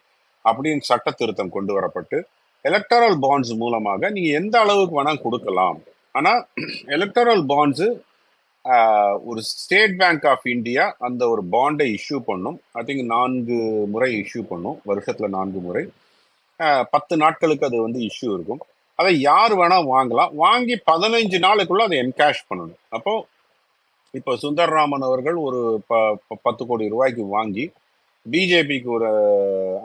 அப்படின்னு சட்ட திருத்தம் கொண்டு வரப்பட்டு எலக்டரல் பாண்ட்ஸ் மூலமாக நீங்க எந்த அளவுக்கு வேணா கொடுக்கலாம். ஆனா எலக்டரல் பாண்ட்ஸ் ஒரு ஸ்டேட் பேங்க் ஆஃப் இந்தியா அந்த ஒரு பாண்டை இஷ்யூ பண்ணும். ஐ திங்க் 4 முறை இஷ்யூ பண்ணும், வருஷத்துல 4 முறை, 10 நாட்களுக்கு அது வந்து இஷ்யூ இருக்கும். அதை யார் வேணா வாங்கலாம், வாங்கி 15 நாளுக்குள்ள அதை என்கேஷ் பண்ணணும். அப்போ இப்போ சுந்தர்ராமன் அவர்கள் ஒரு 10 கோடி ரூபாய்க்கு வாங்கி பிஜேபிக்கு ஒரு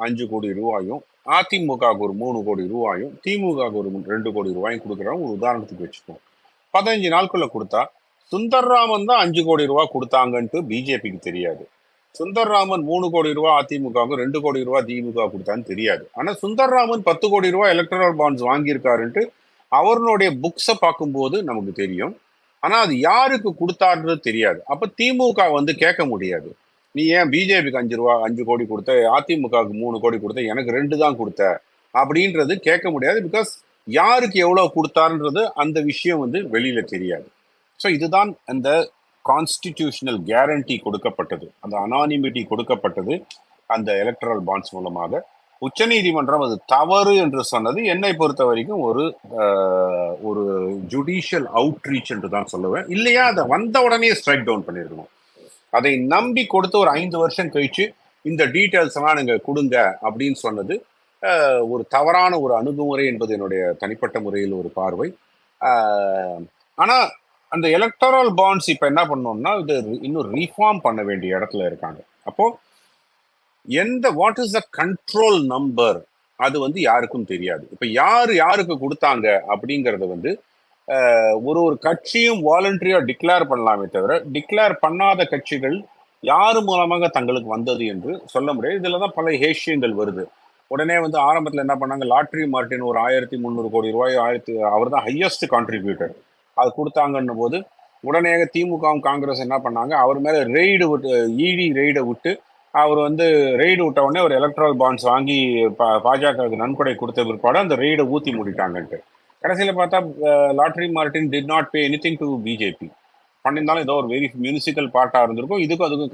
5 கோடி ரூபாயும், அதிமுகவுக்கு ஒரு 3 கோடி ரூபாயும், திமுகவுக்கு ஒரு 2 கோடி ரூபாயும் கொடுக்குறாங்க ஒரு உதாரணத்துக்கு வச்சுப்போம். 15 நாட்குள்ள கொடுத்தா சுந்தர்ராமன் தான் 5 கோடி ரூபாய் கொடுத்தாங்கன்ட்டு பிஜேபிக்கு தெரியாது. சுந்தர்ராமன் 3 கோடி ரூபாய் அதிமுகவுக்கு, 2 கோடி ரூபாய் திமுக கொடுத்தான்னு தெரியாது. ஆனா சுந்தர்ராமன் 10 கோடி ரூபாய் எலக்ட்ரல் பாண்ட்ஸ் வாங்கியிருக்காருன்ட்டு அவருடைய புக்ஸை பார்க்கும்போது நமக்கு தெரியும். ஆனா அது யாருக்கு கொடுத்தாருன்றது தெரியாது. அப்ப திமுக வந்து கேட்க முடியாது, நீ ஏன் பிஜேபிக்கு 5 கோடி கொடுத்த, அதிமுகவுக்கு 3 கோடி கொடுத்த, எனக்கு 2 தான் கொடுத்த அப்படின்றது கேட்க முடியாது. பிகாஸ் யாருக்கு எவ்வளவு கொடுத்தாருன்றது அந்த விஷயம் வந்து வெளியில தெரியாது. ஸோ இதுதான் அந்த கான்ஸ்டிடியூஷனல் கேரண்டி கொடுக்கப்பட்டது, அந்த அனானிமிட்டி கொடுக்கப்பட்டது அந்த எலக்ட்ரல் பாண்ட்ஸ் மூலமாக. உச்சநீதிமன்றம் அது தவறு என்று சொன்னது என்னை பொறுத்த வரைக்கும் ஒரு ஜுடிஷியல் அவுட்ரீச் என்று தான் சொல்லுவேன். இல்லையா அதை வந்த உடனே ஸ்ட்ரைக் டவுன் பண்ணிருக்கணும். அதை நம்பி கொடுத்து ஒரு 5 வருஷம் கழிச்சு இந்த டீட்டெயில்ஸ் எல்லாம் நீங்க கொடுங்க அப்படின்னு சொன்னது ஒரு தவறான ஒரு அணுகுமுறை என்பது என்னுடைய தனிப்பட்ட முறையில் ஒரு பார்வை. ஆனா அந்த எலக்டரல் பாண்ட்ஸ் இப்ப என்ன பண்ணோம்னா இது இன்னும் ரீஃபார்ம் பண்ண வேண்டிய இடத்துல இருக்காங்க. அப்போ what is the control number அது வந்து யாருக்கும் தெரியாது. இப்ப யாருக்கு கொடுத்தாங்க அப்படிங்கறது வந்து ஒரு கட்சியும் வாலண்டரியா டிக்ளேர் பண்ணலாமே தவிர டிக்ளேர் பண்ணாத கட்சிகள் யாரு மூலமாக தங்களுக்கு வந்தது என்று சொல்ல முடியாது. இதுலதான் பல ஹேஷியங்கள் வருது. உடனே வந்து ஆரம்பத்துல என்ன பண்ணாங்க, லாட்ரி மார்டின் ஒரு 1300 கோடி ரூபாய் அவர் தான் ஹையஸ்ட் கான்ட்ரிபியூட்டர் அது கொடுத்தாங்கன்னும் போது உடனே திமுகவும் காங்கிரஸ் என்ன பண்ணாங்க, அவர் மேல ரெய்டு விட்டு, இடி ரெய்டை விட்டு, அவர் வந்து ரெய்டு விட்ட உடனே ஒரு எலக்ட்ரல் பாண்ட்ஸ் வாங்கி பாஜகவுக்கு நன்கொடை கொடுத்த பிற்பாடு அந்த ரெய்டை ஊத்தி மூடிட்டாங்கன்ட்டு. கடைசியில பார்த்தா lottery Martin did not pay anything to BJP. பண்ணியிருந்தாலும் ஏதோ ஒரு வெரி மியூனிசிபல் பார்ட்டா இருந்திருக்கும், இதுக்கும் அதுக்கும்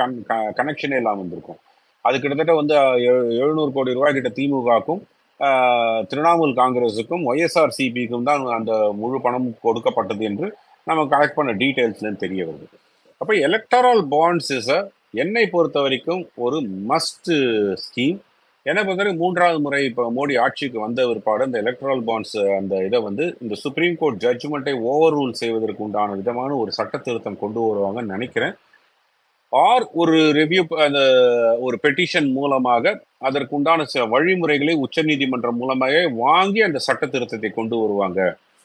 கனெக்ஷனே இல்லாமல் இருந்திருக்கும். அது கிட்டத்தட்ட வந்து 700 கோடி ரூபாய் கிட்ட திமுகவுக்கும் திரிணாமுல் காங்கிரஸுக்கும் ஒய்எஸ்ஆர்சிபிக்கும் தான் அந்த முழு பணம் கொடுக்கப்பட்டது என்று நம்ம கலெக்ட் பண்ண டீடைல்ஸ்ல தெரிய வருது. அப்ப எலக்டரல் பாண்ட்ஸ் இஸ் என்னை பொறுத்த வரைக்கும் ஒரு மஸ்ட் ஸ்கீம். என்னை பொறுத்தவரைக்கும் 3வது முறை இப்போ மோடி ஆட்சிக்கு வந்த பிற்பாடு இந்த எலக்ட்ரல் பாண்ட்ஸ் அந்த இதை வந்து இந்த சுப்ரீம் கோர்ட் ஜட்ஜ்மெண்ட்டை ஓவர் ரூல் செய்வதற்கு உண்டான விதமான ஒரு சட்ட திருத்தம் கொண்டு வருவாங்கன்னு நினைக்கிறேன். ஆர் ஒரு ரிவ்யூ, அந்த ஒரு பெட்டிஷன் மூலமாக அதற்கு உண்டான வழிமுறைகளை உச்ச நீதிமன்றம் மூலமாக வாங்கி அந்த சட்ட திருத்தத்தை கொண்டு வருவாங்க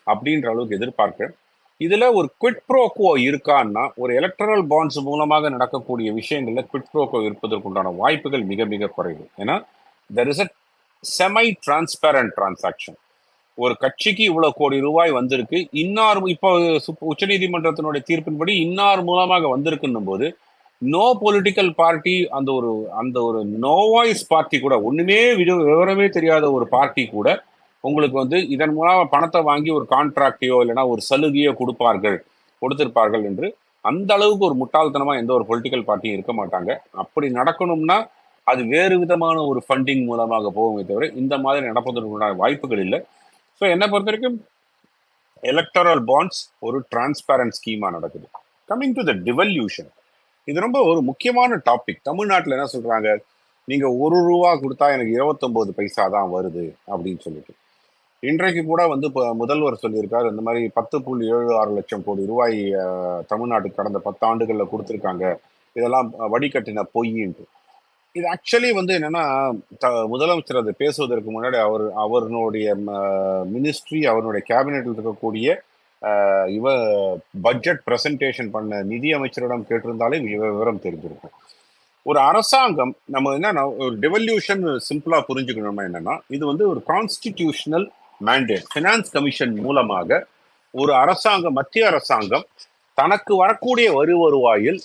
அப்படின்ற அளவுக்கு எதிர்பார்க்கிறேன். இதுல ஒரு குவிட் ப்ரோக்கோ இருக்கான்னா, ஒரு எலக்டரல் பாண்ட்ஸ் மூலமாக நடக்கக்கூடிய விஷயங்கள்ல குவிட் ப்ரோக்கோ இருப்பதற்குண்டான வாய்ப்புகள் மிக மிக குறைவு. ஏன்னா there is a semi transparent transaction. ஒரு கட்சிக்கு இவ்வளவு கோடி ரூபாய் வந்திருக்கு, இன்னார் இப்போ உச்ச நீதிமன்றத்தினுடைய தீர்ப்பின்படி இன்னார் மூலமாக வந்திருக்குன்னும் போது நோ பொலிட்டிக்கல் பார்ட்டி, அந்த ஒரு நோ வாய்ஸ் பார்ட்டி கூட, ஒண்ணுமே விவரமே தெரியாத ஒரு பார்ட்டி கூட உங்களுக்கு வந்து இதன் மூலமா பணத்தை வாங்கி ஒரு கான்ட்ராக்டையோ இல்லைன்னா ஒரு சலுகையோ கொடுத்திருப்பார்கள் என்று அந்த அளவுக்கு ஒரு முட்டாள்தனமா எந்த ஒரு பொலிட்டிக்கல் பார்ட்டியும் இருக்க மாட்டாங்க. அப்படி நடக்கணும்னா அது வேறு விதமான ஒரு ஃபண்டிங் மூலமாக போகுமே தவிர இந்த மாதிரி நடப்பதற்கான வாய்ப்புகள் இல்லை. ஸோ என்னை பொறுத்த வரைக்கும் எலக்டரல் பாண்ட்ஸ் ஒரு டிரான்ஸ்பேரண்ட் ஸ்கீமா நடக்குது. கம்மிங் டு த டிவல்யூஷன், இது ரொம்ப ஒரு முக்கியமான டாபிக். தமிழ்நாட்டில் என்ன சொல்றாங்க, நீங்க ₹1 கொடுத்தா எனக்கு 29 பைசா தான் வருது அப்படின்னு சொல்லிட்டு. இன்றைக்கு கூட வந்து இப்போ முதல்வர் சொல்லியிருக்காரு, இந்த மாதிரி 10.76 லட்சம் கோடி ரூபாய் தமிழ்நாட்டுக்கு கடந்த 10 ஆண்டுகள்ல கொடுத்துருக்காங்க, இதெல்லாம் வடிகட்டின பொய்யின்ட்டு. இது ஆக்சுவலி வந்து என்னன்னா, முதலமைச்சர் அதை பேசுவதற்கு முன்னாடி அவருடைய மினிஸ்ட்ரி, அவருடைய கேபினெட்டில் இருக்கக்கூடிய பட்ஜெட் பிரசன்டேஷன் பண்ண நிதி அமைச்சரிடம் கேட்டிருந்தாலே விவரம் தெரிஞ்சிருக்கும். ஒரு அரசாங்கம் நம்ம என்னன்னா, ஒரு டெவல்யூஷன் சிம்பிளா புரிஞ்சுக்கணும்னா என்னன்னா, இது வந்து ஒரு கான்ஸ்டிடியூஷனல் மேண்டேட். ஃபினான்ஸ் கமிஷன் மூலமாக ஒரு அரசாங்கம், மத்திய அரசாங்கம் தனக்கு வரக்கூடிய வருவாயில்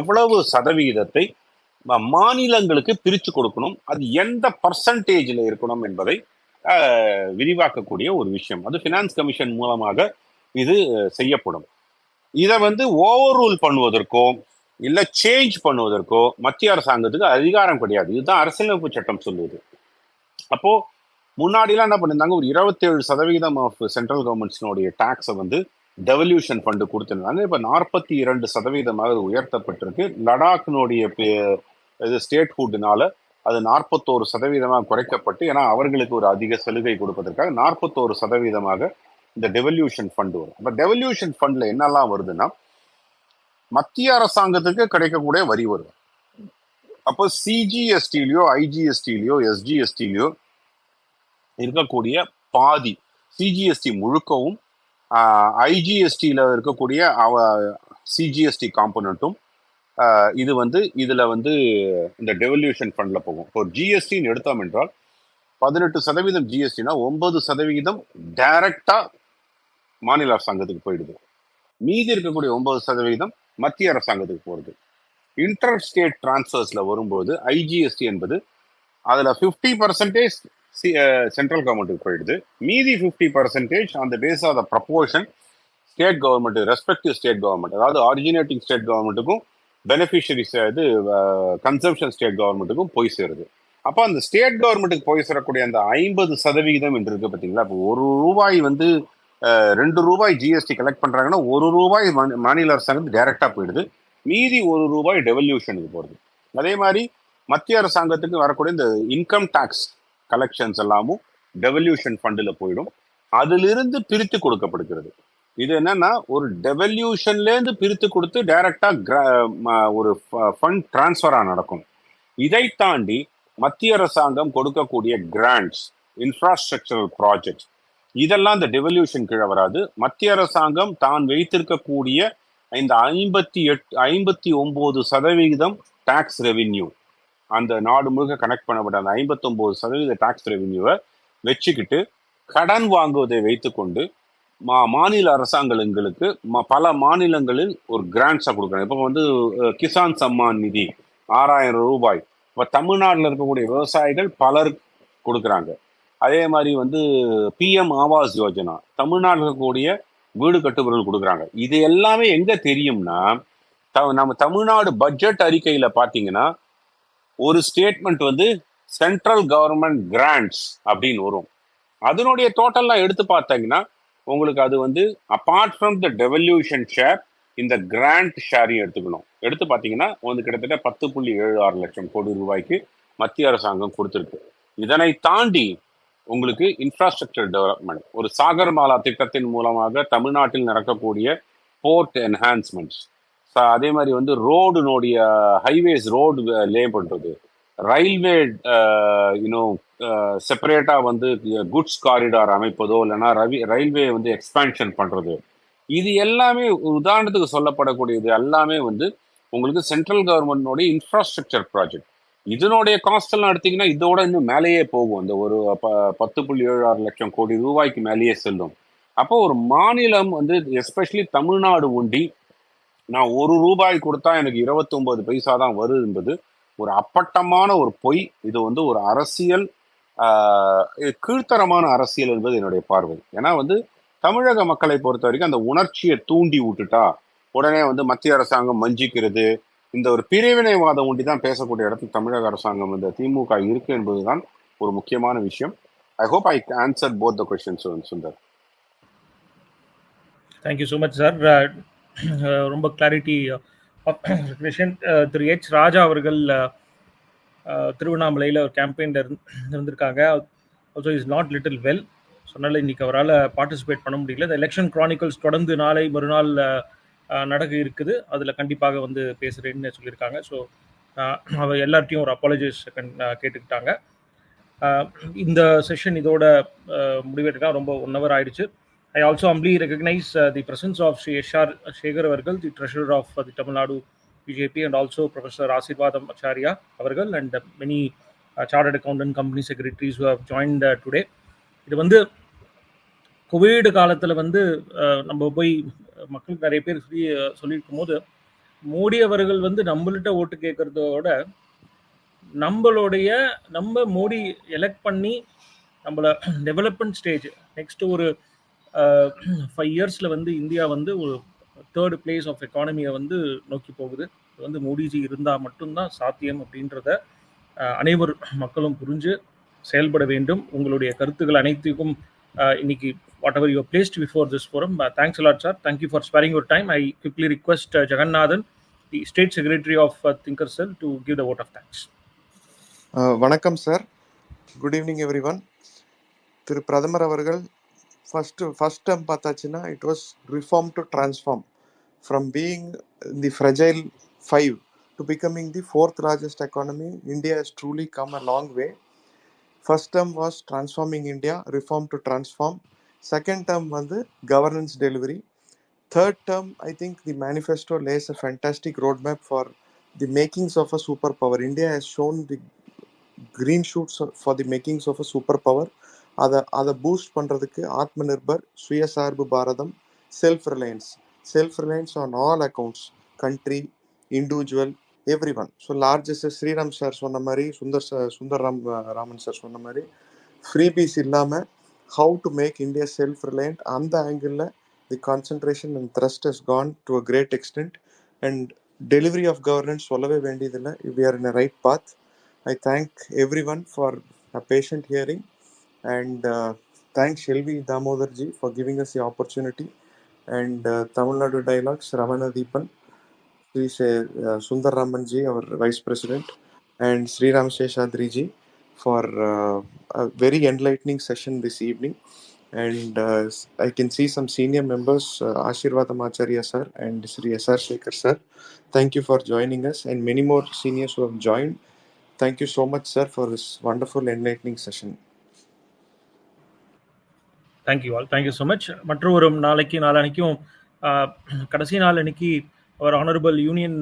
எவ்வளவு சதவீதத்தை மாநிலங்களுக்கு பிரிச்சு கொடுக்கணும், அது எந்த பர்சன்டேஜ்ல இருக்கணும் என்பதை விரிவாக்கக்கூடிய ஒரு விஷயம். அது ஃபினான்ஸ் கமிஷன் மூலமாக இது செய்யப்படும். இதை வந்து ஓவர் ரூல் பண்ணுவதற்கோ இல்ல சேஞ்ச் பண்ணுவதற்கோ மத்திய அரசாங்கத்துக்கு அதிகாரம் கிடையாது. இதுதான் அரசியலமைப்பு சட்டம் சொல்லுது. அப்போ முன்னாடிலாம் என்ன பண்ணிருந்தாங்க, ஒரு 27% ஆஃப் சென்ட்ரல் கவர்மெண்ட்ஸினுடைய டாக்ஸை வந்து டெவல்யூஷன் ஃபண்டு கொடுத்துருந்தாங்க. இப்ப 42% உயர்த்தப்பட்டிருக்கு. லடாக்கினுடைய இது ஸ்டேட் ஹுட்னால அது 41% குறைக்கப்பட்டு, ஏன்னா அவர்களுக்கு ஒரு அதிக சலுகை கொடுப்பதற்காக 41% இந்த டெவல்யூஷன் ஃபண்ட் வரும். அப்ப டெவல்யூஷன் ஃபண்ட்ல என்னெல்லாம் வருதுன்னா, மத்திய அரசாங்கத்துக்கு கிடைக்கக்கூடிய வரி வரும். அப்போ சிஜிஎஸ்டிலயோ ஐஜிஎஸ்டிலயோ எஸ்ஜிஎஸ்டிலயோ இருக்கக்கூடிய பாதி, சிஜிஎஸ்டி முழுக்கவும் ஐஜிஎஸ்டியில இருக்கக்கூடிய சிஜிஎஸ்டி காம்பனண்ட்டும் இது வந்து இதுல வந்து இந்த டெவல்யூஷன் ஃபண்ட்ல போகும். இப்போ ஜிஎஸ்டின்னு எடுத்தோம் என்றால் 18% ஜிஎஸ்டினா 9% டைரக்டா மாநில அரசாங்கத்துக்கு போயிடுது. மீதி இருக்கக்கூடிய 9% மத்திய அரசாங்கத்துக்கு போறது. இன்டர் ஸ்டேட் டிரான்ஸ்ஃபர்ஸ்ல வரும்போது ஐஜிஎஸ்டி என்பது அதுல 50% சென்ட்ரல் கவர்மெண்ட்டுக்கு போயிடுது. மீதி 50% அந்த base of the proportion state government, respective state government, அதாவது ஆரிஜினேட்டிங் ஸ்டேட் கவர்மெண்ட்டுக்கும் பெனிஃபிஷரிஸ் இது கன்சம்ஷன் ஸ்டேட் கவர்மெண்ட்டுக்கும் போய் சேருது. அப்போ அந்த ஸ்டேட் கவர்மெண்ட்டுக்கு போய் சேரக்கூடிய அந்த 50% என்று இருக்கு பார்த்தீங்களா. இப்போ ₹1 வந்து ₹2 ஜிஎஸ்டி கலெக்ட் பண்றாங்கன்னா ₹1 மாநில அரசாங்கத்துக்கு டைரக்டா போயிடுது. மீதி ₹1 டெவல்யூஷனுக்கு போறது. அதே மாதிரி மத்திய அரசாங்கத்துக்கு வரக்கூடிய இந்த இன்கம் டாக்ஸ் கலெக்ஷன்ஸ் எல்லாமும் டெவல்யூஷன் ஃபண்டில் போயிடும். அதிலிருந்து பிரித்து கொடுக்கப்படுகிறது. இது என்னன்னா, ஒரு டெவல்யூஷன்ல இருந்து பிரித்து கொடுத்து டைரக்டா ஒரு ஃபண்ட் டிரான்ஸ்ஃபரா நடக்கும். இதை தாண்டி மத்திய அரசாங்கம் கொடுக்கக்கூடிய கிராண்ட்ஸ், இன்ஃப்ராஸ்ட்ரக்சரல் ப்ராஜெக்ட்ஸ், இதெல்லாம் இந்த டெவல்யூஷன் கீழே வராது. மத்திய அரசாங்கம் தான் வைத்திருக்கக்கூடிய இந்த 59% டாக்ஸ் ரெவின்யூ, அந்த நாடு முழுக்க கனெக்ட் பண்ணப்பட்ட அந்த 59% டாக்ஸ் ரெவின்யூவை வச்சுக்கிட்டு கடன் வாங்குவதை வைத்துக்கொண்டு மாநில அரசாங்கங்களுக்கு பல மாநிலங்களில் ஒரு கிராண்ட்ஸா கொடுக்குறாங்க. இப்போ வந்து கிசான் சம்மான் நிதி 6000 ரூபாய் இப்போ தமிழ்நாட்டில் இருக்கக்கூடிய விவசாயிகள் பலர் கொடுக்குறாங்க. அதே மாதிரி வந்து பிஎம் ஆவாஸ் யோஜனா தமிழ்நாட்டில் இருக்கக்கூடிய வீடு கட்டுபவர்கள் கொடுக்குறாங்க. இது எல்லாமே எங்க தெரியும்னா, நம்ம தமிழ்நாடு பட்ஜெட் அறிக்கையில பாத்தீங்கன்னா ஒரு ஸ்டேட்மெண்ட் வந்து சென்ட்ரல் கவர்மெண்ட் கிராண்ட்ஸ் அப்படின்னு வரும். அதனுடைய டோட்டல்லாம் எடுத்து பார்த்தீங்கன்னா உங்களுக்கு அது வந்து apart from the devolution share இந்த கிராண்ட் ஷேரையும் எடுத்துக்கணும். எடுத்து பார்த்தீங்கன்னா வந்து கிட்டத்தட்ட 10.76 லட்சம் கோடி ரூபாய்க்கு மத்திய அரசாங்கம் கொடுத்துருக்கு. இதனை தாண்டி உங்களுக்கு இன்ஃப்ராஸ்ட்ரக்சர் டெவலப்மெண்ட், ஒரு சாகர்மாலா திட்டத்தின் மூலமாக தமிழ்நாட்டில் நடக்கக்கூடிய போர்ட் என்ஹான்ஸ்மெண்ட்ஸ், அதே மாதிரி வந்து ரோடுனுடைய ஹைவேஸ் ரோடு லே பண்றது, ரயில்வே செப்பரேட்டா வந்து குட்ஸ் காரிடார் அமைப்பதோ இல்லைன்னா ரயில்வே வந்து எக்ஸ்பான்ஷன் பண்றது, இது எல்லாமே உதாரணத்துக்கு சொல்லப்படக்கூடியது எல்லாமே வந்து உங்களுக்கு சென்ட்ரல் கவர்மெண்டோடைய இன்ஃப்ராஸ்ட்ரக்சர் ப்ராஜெக்ட். இதனுடைய காஸ்ட் எல்லாம் எடுத்தீங்கன்னா இதோட இன்னும் மேலேயே போகும். அந்த ஒரு 10.76 லட்சம் கோடி ரூபாய்க்கு மேலேயே செல்லும். அப்போ ஒரு மாநிலம் வந்து எஸ்பெஷலி தமிழ்நாடு ஒண்டி நான் 1 ரூபாய் கொடுத்தா எனக்கு 29 பைசா தான் வருது என்பது ஒரு அப்பட்டமான ஒரு பொய். இது வந்து ஒரு அரசியல் கீழ்த்தரமான அரசியல் என்பது என்னுடைய பார்வை. ஏன்னா வந்து தமிழக மக்களை பொறுத்த வரைக்கும் அந்த உணர்ச்சியை தூண்டி விட்டுட்டா உடனே வந்து மத்திய அரசாங்கம் வஞ்சிக்கிறது, இந்த ஒரு பிரிவினைவாதம் ஒண்டி தான் பேசக்கூடிய இடத்துல தமிழக அரசாங்கம் இந்த திமுக இருக்கு என்பதுதான் ஒரு முக்கியமான விஷயம். I hope I answer both the questions Sundar. Thank you so much sir. ரொம்ப கிளாரிட்டி ரெகக்னிஷன். திரு எச் ராஜா அவர்கள் திருவண்ணாமலையில் ஒரு கேம்பெயினில் இருந்திருக்காங்க. Also is not little well, சொன்னால இன்னைக்கு அவரால் பார்ட்டிசிபேட் பண்ண முடியல. இந்த எலெக்ஷன் கிரானிக்கல்ஸ் தொடர்ந்து நாளை மறுநாள் நடக்க இருக்குது, அதில் கண்டிப்பாக வந்து பேசுகிறேன்னு சொல்லியிருக்காங்க. ஸோ அவர் எல்லார்ட்டையும் ஒரு அப்பாலஜைஸ் கேட்டுக்கிட்டாங்க. இந்த செஷன் இதோட முடிவெடுக்க ரொம்ப 1 hour ஆயிடுச்சு. I also humbly recognize the presence of Sri S.R. Shekhar Avargal, the treasurer of the Tamil Nadu BJP, and also Professor Asirvadam Acharya Avargal, and many chartered accountant company secretaries who have joined today. இது வந்து Covid காலத்தில் வந்து நம்ம போய் மக்களுக்கு நிறைய பேர் சொல்லியிருக்கும் போது மோடி அவர்கள் வந்து நம்மள்கிட்ட ஓட்டு கேட்கறதோட நம்ம மோடி எலெக்ட் பண்ணி நம்மளை டெவலப்மெண்ட் ஸ்டேஜ் நெக்ஸ்ட் ஒரு 5 yearsல வந்து இந்தியா வந்து ஒரு 3rd place ஆஃப் எக்கானமியை வந்து நோக்கி போகுது. இது வந்து மோடிஜி இருந்தால் மட்டும்தான் சாத்தியம் அப்படின்றத அனைவர் மக்களும் புரிஞ்சு செயல்பட வேண்டும். உங்களுடைய கருத்துக்கள் அனைத்துக்கும் இன்னைக்கு whatever you have placed before this forum, thanks a lot sir. Thank you for sparing your time. I quickly request Jagannathan, the State Secretary of Thinkercell, to give the vote of thanks. வணக்கம் sir. Good evening everyone. திரு பிரதமர் அவர்கள் first time பார்த்தாச்சுன்னா it was reform to transform from being the fragile 5 to becoming the 4th largest economy. India has truly come a long way. First term was transforming India, reform to transform. Second term வந்து governance delivery. Third term, I think the manifesto lays a fantastic roadmap for the makings of a superpower. India has shown the green shoots for the makings of a superpower. அதை boost பண்ணுறதுக்கு Atmanirbhar, சுயசார்பு பாரதம், self reliance on all accounts, country, individual, everyone. So largest Sriram sir சொன்ன மாதிரி, Raman sir சொன்ன மாதிரி freebies இல்லாமல் how to make India self reliant, அந்த ஆங்கிளில் the concentration and thrust has gone to a great extent. And delivery of governance சொல்லவே வேண்டியதில்லை. We are in a right path. I thank everyone for a patient hearing, and thanks Shelvi Damodarji for giving us the opportunity, and Tamil Nadu Dialogues, Ravana Deepan, Sri Sundar Ramanji, our Vice President, and Sri Ram Sheshadriji for a very enlightening session this evening. And I can see some senior members, Asirvadam Acharya sir and Sri S.R. Shekhar sir. Thank you for joining us, and many more seniors who have joined. Thank you so much, sir, for this wonderful enlightening session. Thank you all, thank you so much. மற்றொரு நாளைக்கும் கடைசி நாள் அன்னைக்கு அவர் honourable union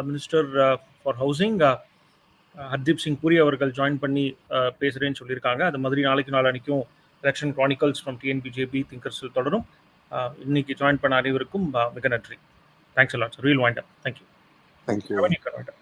minister for housing Hardeep Singh Puri அவர்கள் join பண்ணி பேசுகிறேன்னு சொல்லியிருக்காங்க. அது மாதிரி நாளைக்கும் எலெக்ஷன் க்ரானிக்கல்ஸ் ஃப்ரம் டிஎன்பிஜேபி திங்கர்ஸில் தொடரும். இன்னைக்கு ஜாயின் பண்ண அனைவருக்கும் மிக நன்றி. Thanks a lot sir. வீல் வாண்ட். தேங்க்யூ. தேங்க்யூ.